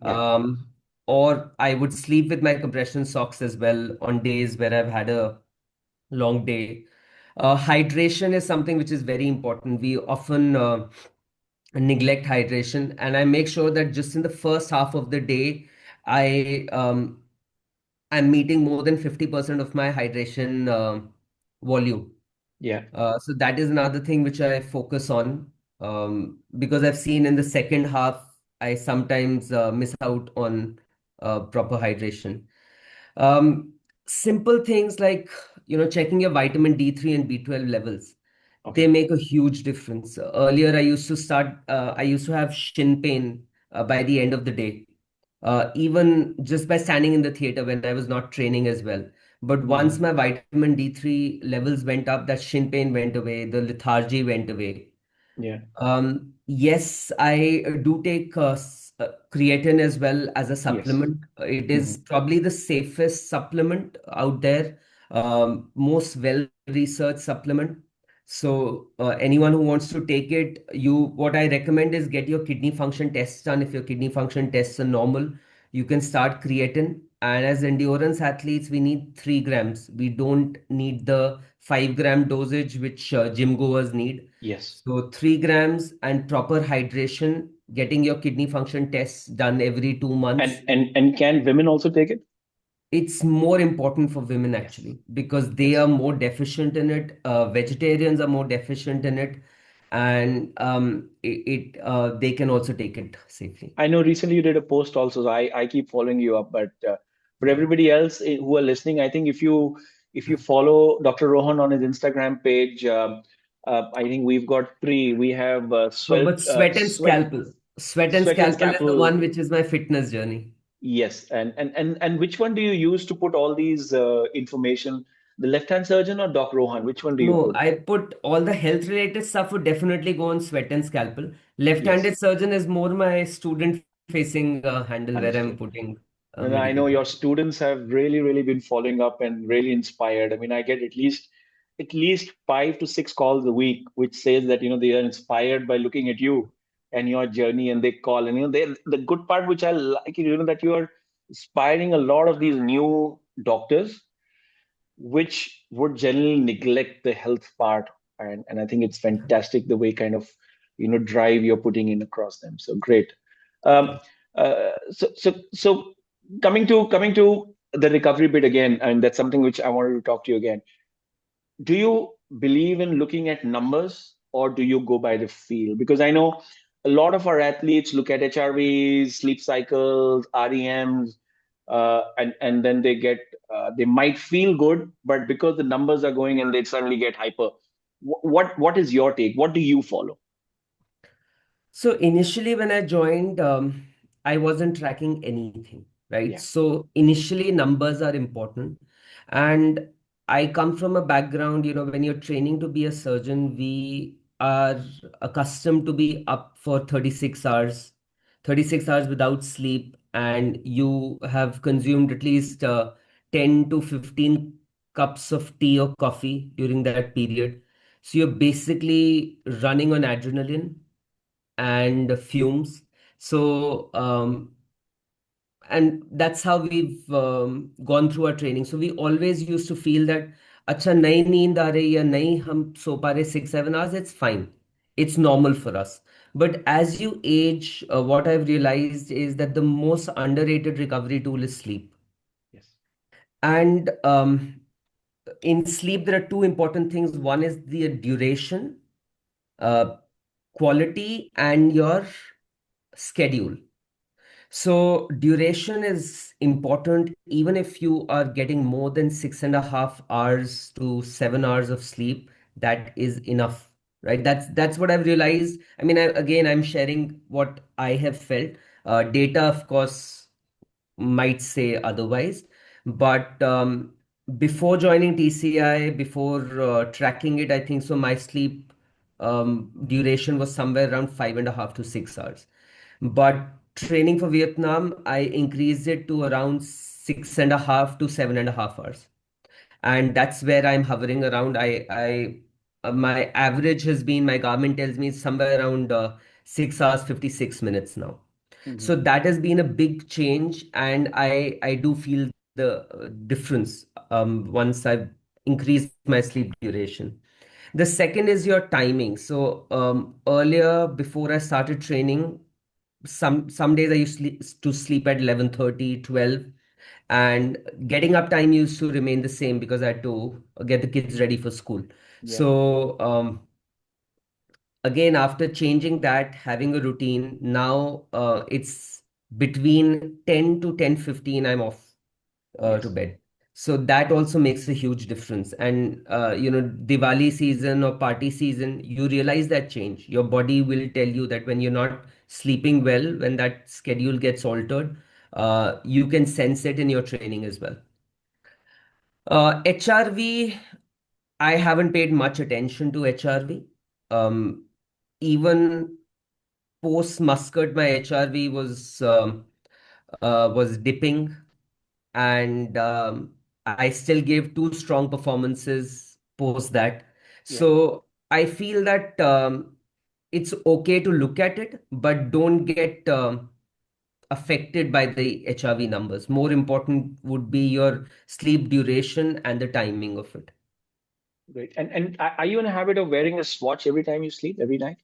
Yeah. Um, or I would sleep with my compression socks as well on days where I've had a long day. Hydration is something which is very important. We often neglect hydration, and I make sure that just in the first half of the day, I I'm meeting more than 50% of my hydration volume. Yeah. So that is another thing which I focus on, because I've seen in the second half I sometimes miss out on proper hydration. Um, Simple things like checking your vitamin D3 and B12 levels, they Okay. make a huge difference. Earlier, I used to have shin pain by the end of the day, even just by standing in the theater when I was not training as well. But once Mm-hmm. my vitamin D3 levels went up, that shin pain went away, the lethargy went away. Yeah. Yes, I do take creatine as well as a Yes. supplement. It Mm-hmm. is probably the safest supplement out there, most well-researched supplement. So, anyone who wants to take it, what I recommend is get your kidney function tests done. If your kidney function tests are normal, you can start creatine. And as endurance athletes, we need 3 grams. We don't need the 5-gram dosage which gym goers need. Yes. So 3 grams and proper hydration, getting your kidney function tests done every 2 months. And can women also take it? It's more important for women Yes. actually because they are Yes. more deficient in it. Vegetarians are more deficient in it, and they can also take it safely. I know recently you did a post also, so I keep following you up. But for Yeah. everybody else who are listening, I think if you follow Dr. Rohan on his Instagram page, I think we've got three. We have But sweat and sweat and scalpel is the scalpel. one which is my fitness journey. Yes, and which one do you use to put all these information? The left hand surgeon or Doc Rohan? Which one do you No, put? I put all the health related stuff would definitely go on sweat and scalpel. Yes, Left-handed surgeon is more my student facing handle where I'm understood. putting And I medical know your content. students have really been following up and really inspired. I mean, I get at least 5 to 6 calls a week, which says that they are inspired by looking at you and your journey, and they call. And they the good part which I like, that you are inspiring a lot of these new doctors which would generally neglect the health part. And I think it's fantastic the way kind of drive you're putting in across them. So great. um, so coming to the recovery bit again, and that's something which I wanted to talk to you again. Do you believe in looking at numbers, or do you go by the feel? Because I know a lot of our athletes look at HRVs, sleep cycles, REMs, and then they might feel good, but because the numbers are going and they suddenly get hyper. What is your take? What do you follow? So initially, when I joined, I wasn't tracking anything, right? Yeah. So initially, numbers are important. And I come from a background, when you're training to be a surgeon, we are accustomed to be up for 36 hours without sleep. And you have consumed at least 10 to 15 cups of tea or coffee during that period. So you're basically running on adrenaline and fumes. So, and that's how we've gone through our training. So we always used to feel that, अच्छा नहीं नींद आ रही या नहीं हम सो पा रहे 6 7 hours, it's fine, it's normal for us. But as you age, what I've realized is that the most underrated recovery tool is sleep. Yes. And in sleep, there are two important things. One is the duration, uh, quality, and your schedule. So duration is important. Even if you are getting more than 6.5 hours to 7 hours of sleep, that is enough, right? That's what I've realized. I mean, again, I'm sharing what I have felt. Data, of course, might say otherwise. But before joining TCI, before tracking it, I think so my sleep duration was somewhere around 5.5 to 6 hours. But training for Vietnam, I increased it to around 6.5 to 7.5 hours, and that's where I'm hovering around. My average has been, my Garmin tells me, somewhere around 6 hours 56 minutes now. Hmm. So that has been a big change, and I do feel the difference once I've increased my sleep duration. The second is your timing. So earlier, before I started training, some days I used to sleep at 11:30, 12, and getting up time used to remain the same because I had to get the kids ready for school. Yeah. So again, after changing that, having a routine, now it's between 10 to 10:15 I'm off to Yes. bed. So that also makes a huge difference. And Diwali season or party season, you realize that change. Your body will tell you that when you're not sleeping well, when that schedule gets altered, you can sense it in your training as well. HRV, I haven't paid much attention to HRV. Um, Even post Muscat, my HRV was dipping, and I still gave two strong performances post that. Yeah. So I feel that it's okay to look at it, but don't get affected by the HRV numbers. More important would be your sleep duration and the timing of it. Great. And are you in a habit of wearing a watch every time you sleep, every night?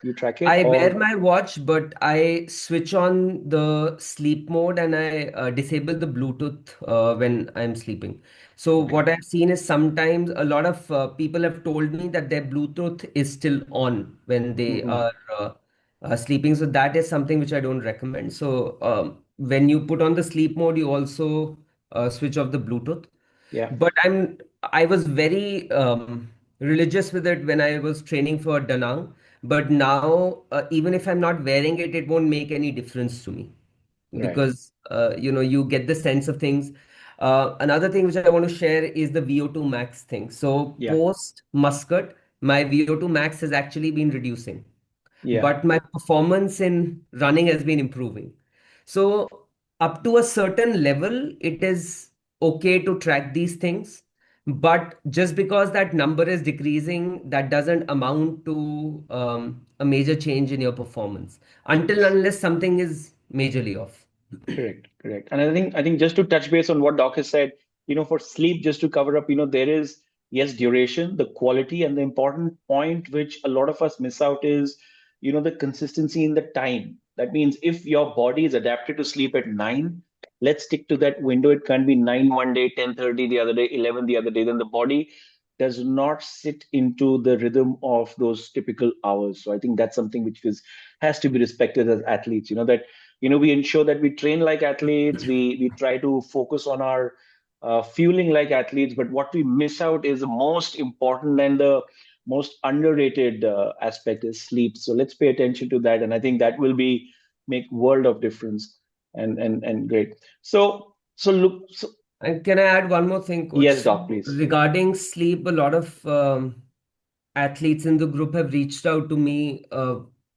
You track it I wear or? my watch, but I switch on the sleep mode and I disable the Bluetooth when I'm sleeping. So Okay. what I've seen is sometimes a lot of people have told me that their Bluetooth is still on when they Hmm. are sleeping. So that is something which I don't recommend. So when you put on the sleep mode, you also switch off the Bluetooth. Yeah. But I was very religious with it when I was training for Danang. But now, even if I'm not wearing it, it won't make any difference to me Right. because you get the sense of things. Another thing which I want to share is the VO2 max thing. So Yeah. post Muscat, my VO2 max has actually been reducing, Yeah. but my performance in running has been improving. So, up to a certain level, it is okay to track these things. But just because that number is decreasing, that doesn't amount to a major change in your performance until Yes. unless something is majorly off. Correct, correct. And I think just to touch base on what Doc has said, for sleep, just to cover up, there is, yes, duration, the quality, and the important point which a lot of us miss out is, the consistency in the time. That means if your body is adapted to sleep at 9, let's stick to that window. It can't be 9 one day, 10:30 the other day, 11 the other day. Then the body does not sit into the rhythm of those typical hours. So I think that's something which has to be respected as athletes. That we ensure that we train like athletes, we try to focus on our fueling like athletes, but what we miss out is the most important and the most underrated aspect is sleep. So let's pay attention to that, and I think that will be make world of difference. And great. So look. So, And can I add one more thing, coach? yes, Doc, So please. regarding sleep, a lot of athletes in the group have reached out to me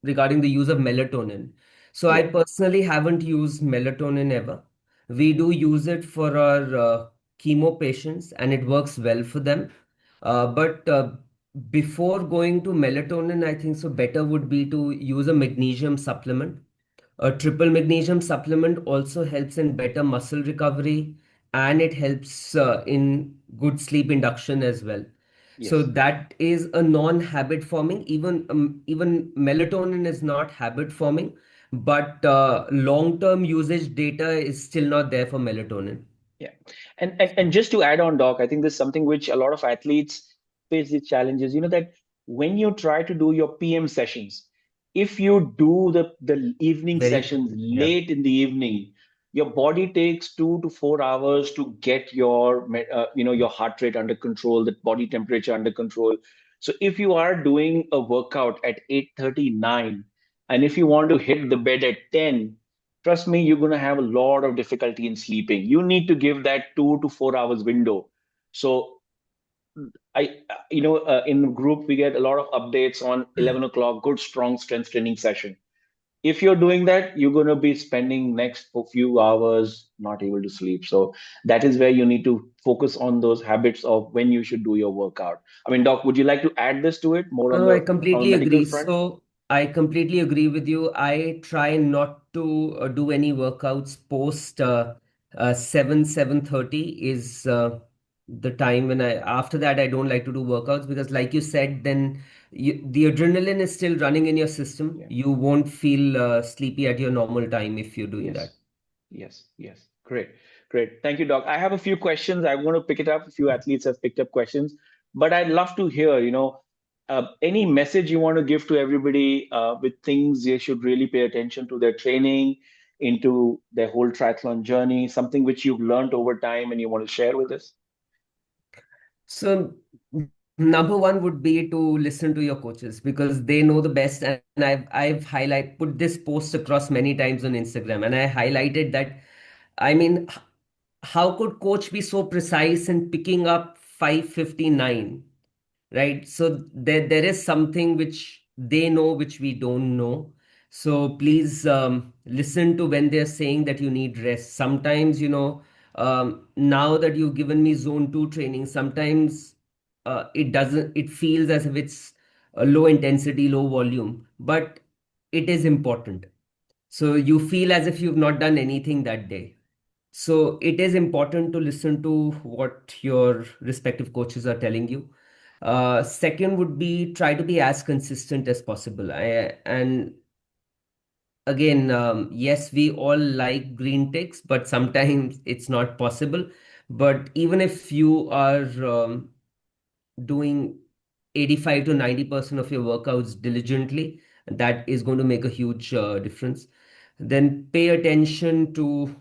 regarding the use of melatonin. So I Yeah. personally haven't used melatonin ever. We do use it for our chemo patients, and it works well for them. But before going to melatonin, I think so better would be to use a magnesium supplement A triple magnesium supplement also helps in better muscle recovery, and it helps in good sleep induction as well. So Yes. that is a non-habit forming. Even melatonin is not habit forming, but long-term usage data is still not there for melatonin. Yeah. And just to add on, Doc, I think this is something which a lot of athletes face the challenges. You know that when you try to do your PM sessions, if you do the evening Very, sessions yeah. late in the evening, your body takes 2 to 4 hours to get your your heart rate under control, the body temperature under control. So if you are doing a workout at 8:39, and if you want to hit the bed at 10, trust me, you're going to have a lot of difficulty in sleeping. You need to give that 2 to 4 hours window. So in group, we get a lot of updates on 11 o'clock, good, strong strength training session. If you're doing that, you're going to be spending next few hours not able to sleep. So that is where you need to focus on those habits of when you should do your workout. I mean, Doc, would you like to add this to it more on No, I the from a completely medical agree. front? So I completely agree with you. I try not to do any workouts post 7:30 is the time when after that I don't like to do workouts, because like you said, then the adrenaline is still running in your system. Yeah. You won't feel sleepy at your normal time if you're doing Yes. that. Yes, yes. Great, great. Thank you, Doc. I have a few questions. I want to pick it up. A few athletes have picked up questions, but I'd love to hear, any message you want to give to everybody with things they should really pay attention to their training, into their whole triathlon journey, something which you've learned over time and you want to share with us? So number one would be to listen to your coaches, because they know the best. And I've put this post across many times on Instagram, and I highlighted that. I mean, how could coach be so precise in picking up 5:59? Right, so there is something which they know which we don't know. So please listen to when they're saying that you need rest. Sometimes, now that you've given me zone 2 training, sometimes it feels as if it's a low intensity, low volume, but it is important. So you feel as if you've not done anything that day. So it is important to listen to what your respective coaches are telling you. Second would be, try to be as consistent as possible. And again, yes, we all like green ticks, but sometimes it's not possible. But even if you are doing 85 to 90% of your workouts diligently, that is going to make a huge difference. Then pay attention to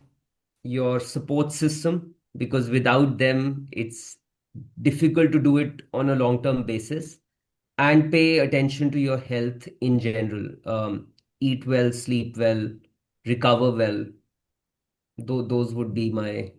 your support system, because without them, it's difficult to do it on a long term basis. And pay attention to your health in general. Eat well, sleep well, recover well. Those would be my,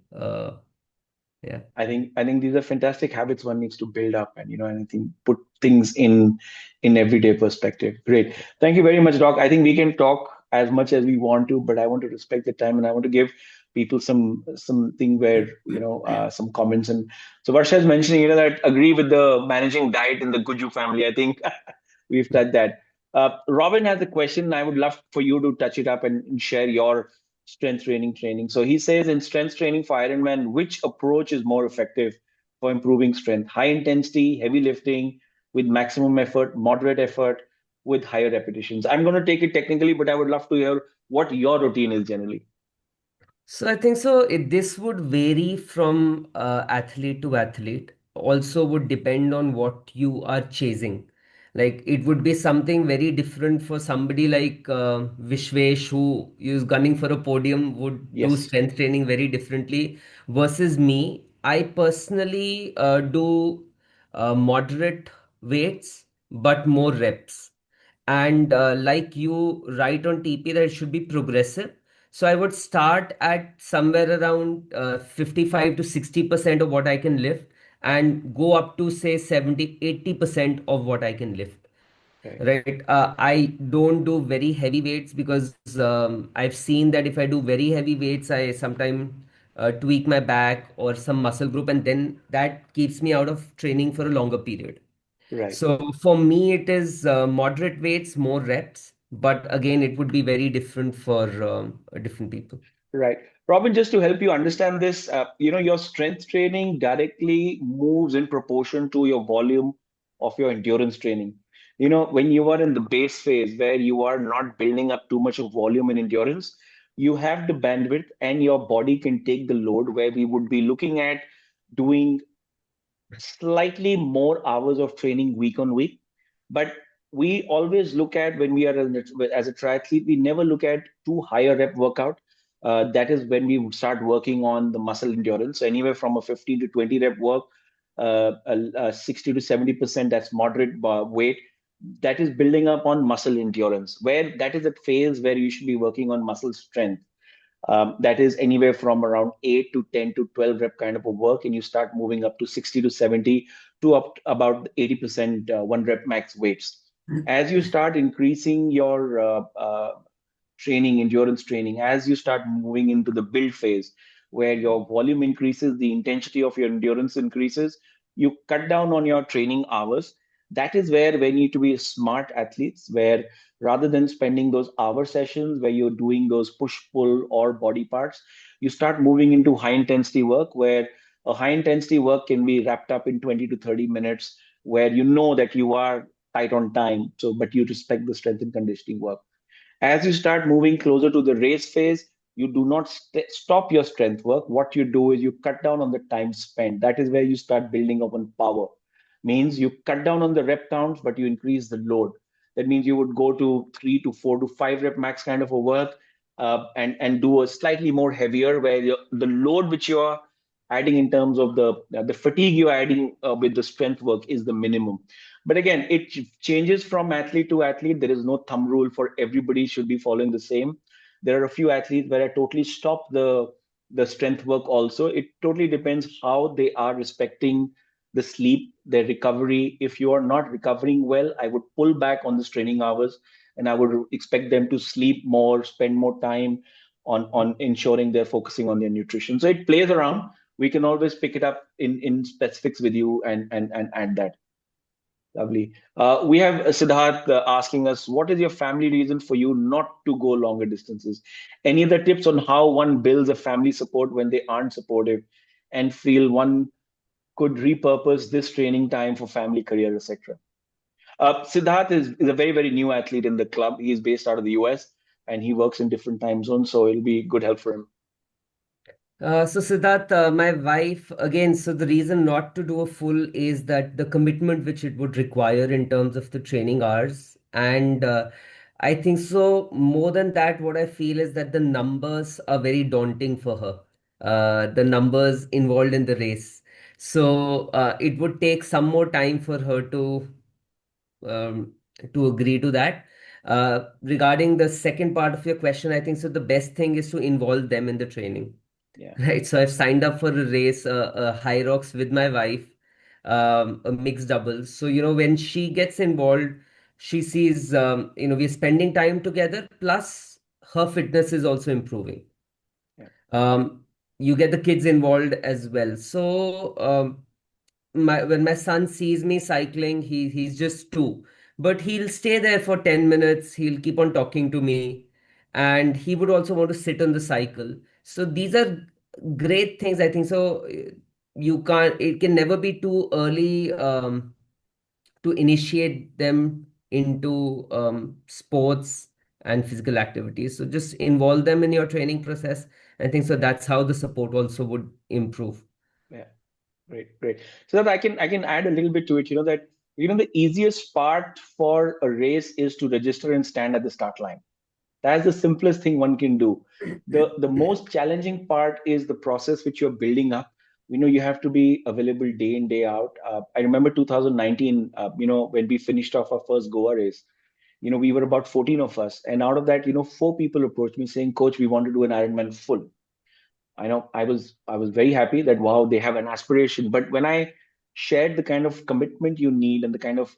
yeah. I think these are fantastic habits one needs to build up, and and I think put things in everyday perspective. Great. Thank you very much, Doc. I think we can talk as much as we want to, but I want to respect the time and I want to give people something where some comments. And so Varsha is mentioning, that agree with the managing diet in the Guju family. I think we've touched that. Robin has a question. I would love for you to touch it up and share your strength training. So he says, in strength training for Ironman, which approach is more effective for improving strength? High intensity, heavy lifting with maximum effort, moderate effort with higher repetitions. I'm going to take it technically, but I would love to hear what your routine is generally. So I think so. This would vary from athlete to athlete. Also, would depend on what you are chasing. Like it would be something very different for somebody like Vishwesh, who is gunning for a podium, would do Yes. strength training very differently versus me. I personally do moderate weights, but more reps. And like you write on TP that it should be progressive. So I would start at somewhere around 55 to 60% of what I can lift, and go up to say 70, 80% of what I can lift. Okay. Right. I don't do very heavy weights, because I've seen that if I do very heavy weights, I sometimes tweak my back or some muscle group, and then that keeps me out of training for a longer period. Right. So for me, it is moderate weights, more reps, but again, it would be very different for different people. Right. Robin, just to help you understand this, your strength training directly moves in proportion to your volume of your endurance training. When you are in the base phase where you are not building up too much of volume and endurance, you have the bandwidth and your body can take the load where we would be looking at doing slightly more hours of training week on week. But we always look at when we are as a triathlete, we never look at too higher rep workout. That is when we would start working on the muscle endurance. So anywhere from a 15 to 20 rep work, 60 to 70%, that's moderate weight. That is building up on muscle endurance, where that is a phase where you should be working on muscle strength. That is anywhere from around 8 to 10 to 12 rep kind of a work, and you start moving up to 60 to 70 to up about 80% one rep max weights. As you start increasing your training, endurance training, as you start moving into the build phase, where your volume increases, the intensity of your endurance increases, you cut down on your training hours. That is where we need to be smart athletes, where rather than spending those hour sessions where you're doing those push pull or body parts, you start moving into high intensity work, where a high intensity work can be wrapped up in 20 to 30 minutes, where you know that you are tight on time, so but you respect the strength and conditioning work. As you start moving closer to the race phase, you do not stop your strength work. What you do is you cut down on the time spent. That is where you start building up on power. Means you cut down on the rep counts, but you increase the load. That means you would go to 3 to 4 to 5 rep max kind of a work, and do a slightly more heavier, where the load which you are adding in terms of the fatigue you're adding with the strength work is the minimum. But again, it changes from athlete to athlete. There is no thumb rule for everybody should be following the same. There are a few athletes where I totally stop the strength work also. It totally depends how they are respecting the sleep, their recovery. If you are not recovering well, I would pull back on this training hours, and I would expect them to sleep more, spend more time on ensuring they're focusing on their nutrition. So it plays around. We can always pick it up in specifics with you and add that. Lovely. We have Siddharth asking us, what is your family reason for you not to go longer distances? Any other tips on how one builds a family support when they aren't supportive and feel one could repurpose this training time for family, career, etc.? Siddharth is a very, very new athlete in the club. He is based out of the US and he works in different time zones, so it'll be good help for him. So Siddharth, my wife, again, so the reason not to do a full is that the commitment which it would require in terms of the training hours. And I think so, more than that, what I feel is that the numbers are very daunting for her. The numbers involved in the race. So it would take some more time for her um, to agree to that. Regarding the second part of your question, I think so the best thing is to involve them in the training. Yeah, Right, so I've signed up for a race, high rocks with my wife, a mixed doubles. So, when she gets involved, she sees, we're spending time together, plus her fitness is also improving. yeah, Um, you get the kids involved as well. So, when my son sees me cycling, he's just 2, but he'll stay there for 10 minutes. He'll keep on talking to me, and he would also want to sit on the cycle. So these are great things, I think. So you can't, it can never be too early to initiate them into sports and physical activities. So just involve them in your training process. I think so that's how the support also would improve. yeah. Great, great. So that I can add a little bit to it. That the easiest part for a race is to register and stand at the start line. That's the simplest thing one can do. The most challenging part is the process which you're building up. You have to be available day in, day out. I remember 2019, when we finished off our first Goa race. We were about 14 of us, and out of that, 4 people approached me saying, "Coach, we want to do an Ironman full." I know I was very happy that wow, they have an aspiration. But when I shared the kind of commitment you need and the kind of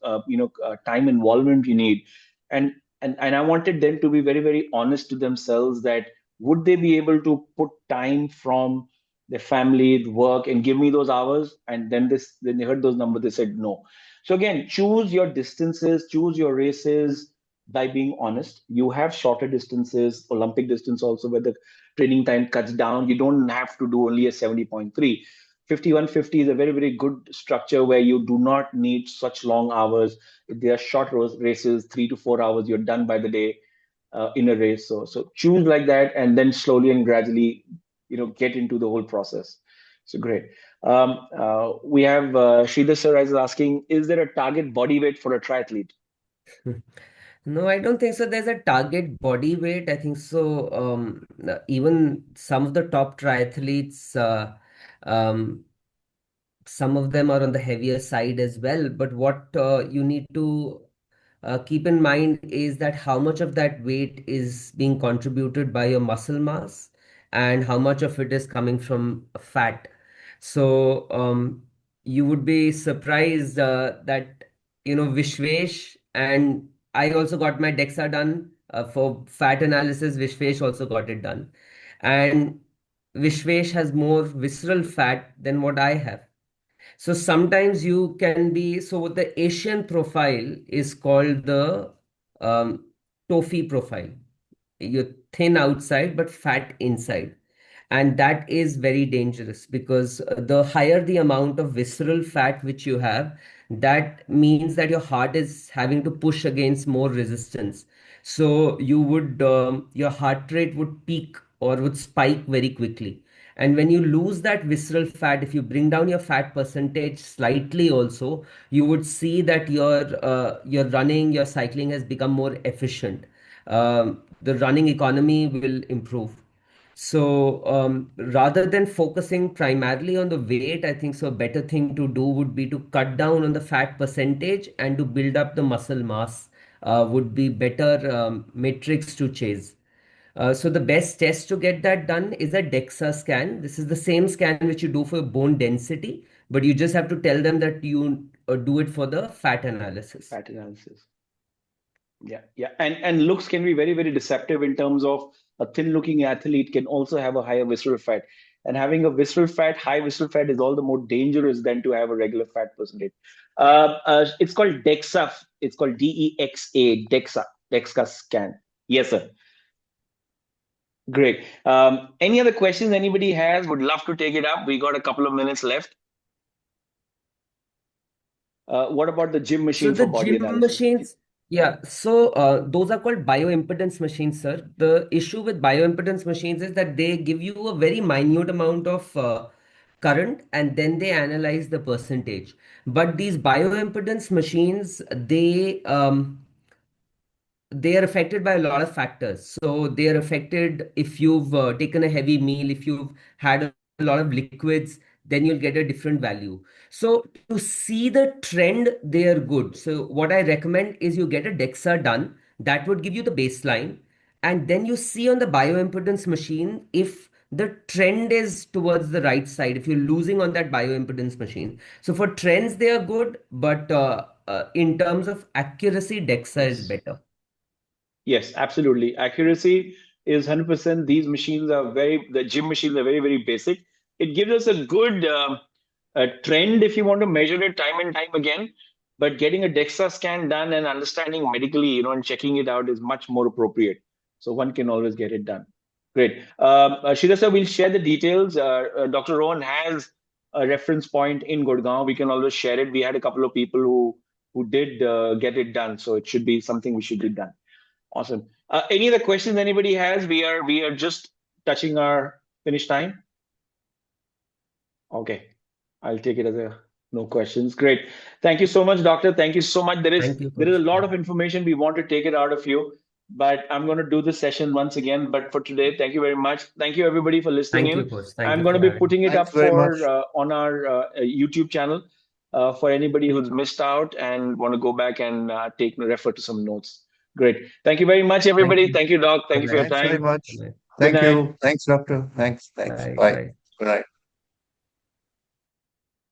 time involvement you need, and and I wanted them to be very, very honest to themselves, that would they be able to put time from their family, work, and give me those hours? And then they heard those numbers, they said no. So again, choose your distances, choose your races, by being honest. You have shorter distances, Olympic distance also, where the training time cuts down. You don't have to do only a 70.3. 5150 is a very, very good structure where you do not need such long hours. They are short races, 3 to 4 hours, you're done by the day in a race. So choose like that, and then slowly and gradually, get into the whole process. So great. We have Sridhar sir is asking, is there a target body weight for a triathlete? No, I don't think so. There's a target body weight. I think so. Even some of the top triathletes, um, some of them are on the heavier side as well. But what you need to keep in mind is that how much of that weight is being contributed by your muscle mass and how much of it is coming from fat. So you would be surprised that Vishwesh, and I also got my DEXA done for fat analysis. Vishwesh also got it done, and Vishwesh has more visceral fat than what I have. So sometimes you can be, so the Asian profile is called the um, TOFI profile. You're thin outside but fat inside. And that is very dangerous because the higher the amount of visceral fat which you have, that means that your heart is having to push against more resistance. So your heart rate would peak or would spike very quickly. And when you lose that visceral fat, if you bring down your fat percentage slightly also, you would see that your running, your cycling has become more efficient. The running economy will improve. So rather than focusing primarily on the weight, I think so a better thing to do would be to cut down on the fat percentage and to build up the muscle mass would be better metrics to chase. So the best test to get that done is a DEXA scan. This is the same scan which you do for bone density, but you just have to tell them that you do it for the fat analysis. Fat analysis. Yeah, yeah, and looks can be very, very deceptive in terms of a thin-looking athlete can also have a higher visceral fat, and having a high visceral fat is all the more dangerous than to have a regular fat percentage. It's called DEXA. It's called DEXA, DEXA scan. Yes, sir. Great. Any other questions anybody has? Would love to take it up. We got a couple of minutes left. What about the gym So machine the for body gym analysis? machines, yeah. So those are called bioimpedance machines, sir. The issue with bioimpedance machines is that they give you a very minute amount of current and then they analyze the percentage. But these bioimpedance machines, they are affected by a lot of factors. So they are affected if you've taken a heavy meal, if you've had a lot of liquids, then you'll get a different value. So to see the trend, they are good. So what I recommend is you get a DEXA done. That would give you the baseline. And then you see on the bioimpedance machine if the trend is towards the right side, if you're losing on that bioimpedance machine. So for trends, they are good, but in terms of accuracy, DEXA is Yes. better. Yes, absolutely. Accuracy is 100%. These machines are the gym machines are very, very basic. It gives us a good trend if you want to measure it time and time again. But getting a DEXA scan done and understanding medically, and checking it out is much more appropriate. So one can always get it done. Great. Shira sir, we'll share the details. Dr. Rohan has a reference point in Gurgaon. We can always share it. We had a couple of people who did get it done, so it should be something we should get done. Awesome. Any other questions anybody has? We are just touching our finish time. Okay, I'll take it as a no questions. Great. Thank you so much, doctor. Thank you so much. There is Thank you, there is a coach. lot of information we want to take it out of you, but I'm going to do this session once again. But for today, thank you very much. Thank you everybody for listening Thank in. you, coach. Thank I'm you going to for be having me. putting it Thanks up very for much. on our YouTube channel for anybody who's missed out and want to go back and refer to some notes. Great. Thank you very much, Thank everybody. you. Thank you, Doc. Thank Good you for your night. Thanks very time. much. Good night. Good Thank night. you. Thanks, doctor. Thanks. Bye. Bye. Bye. Good night.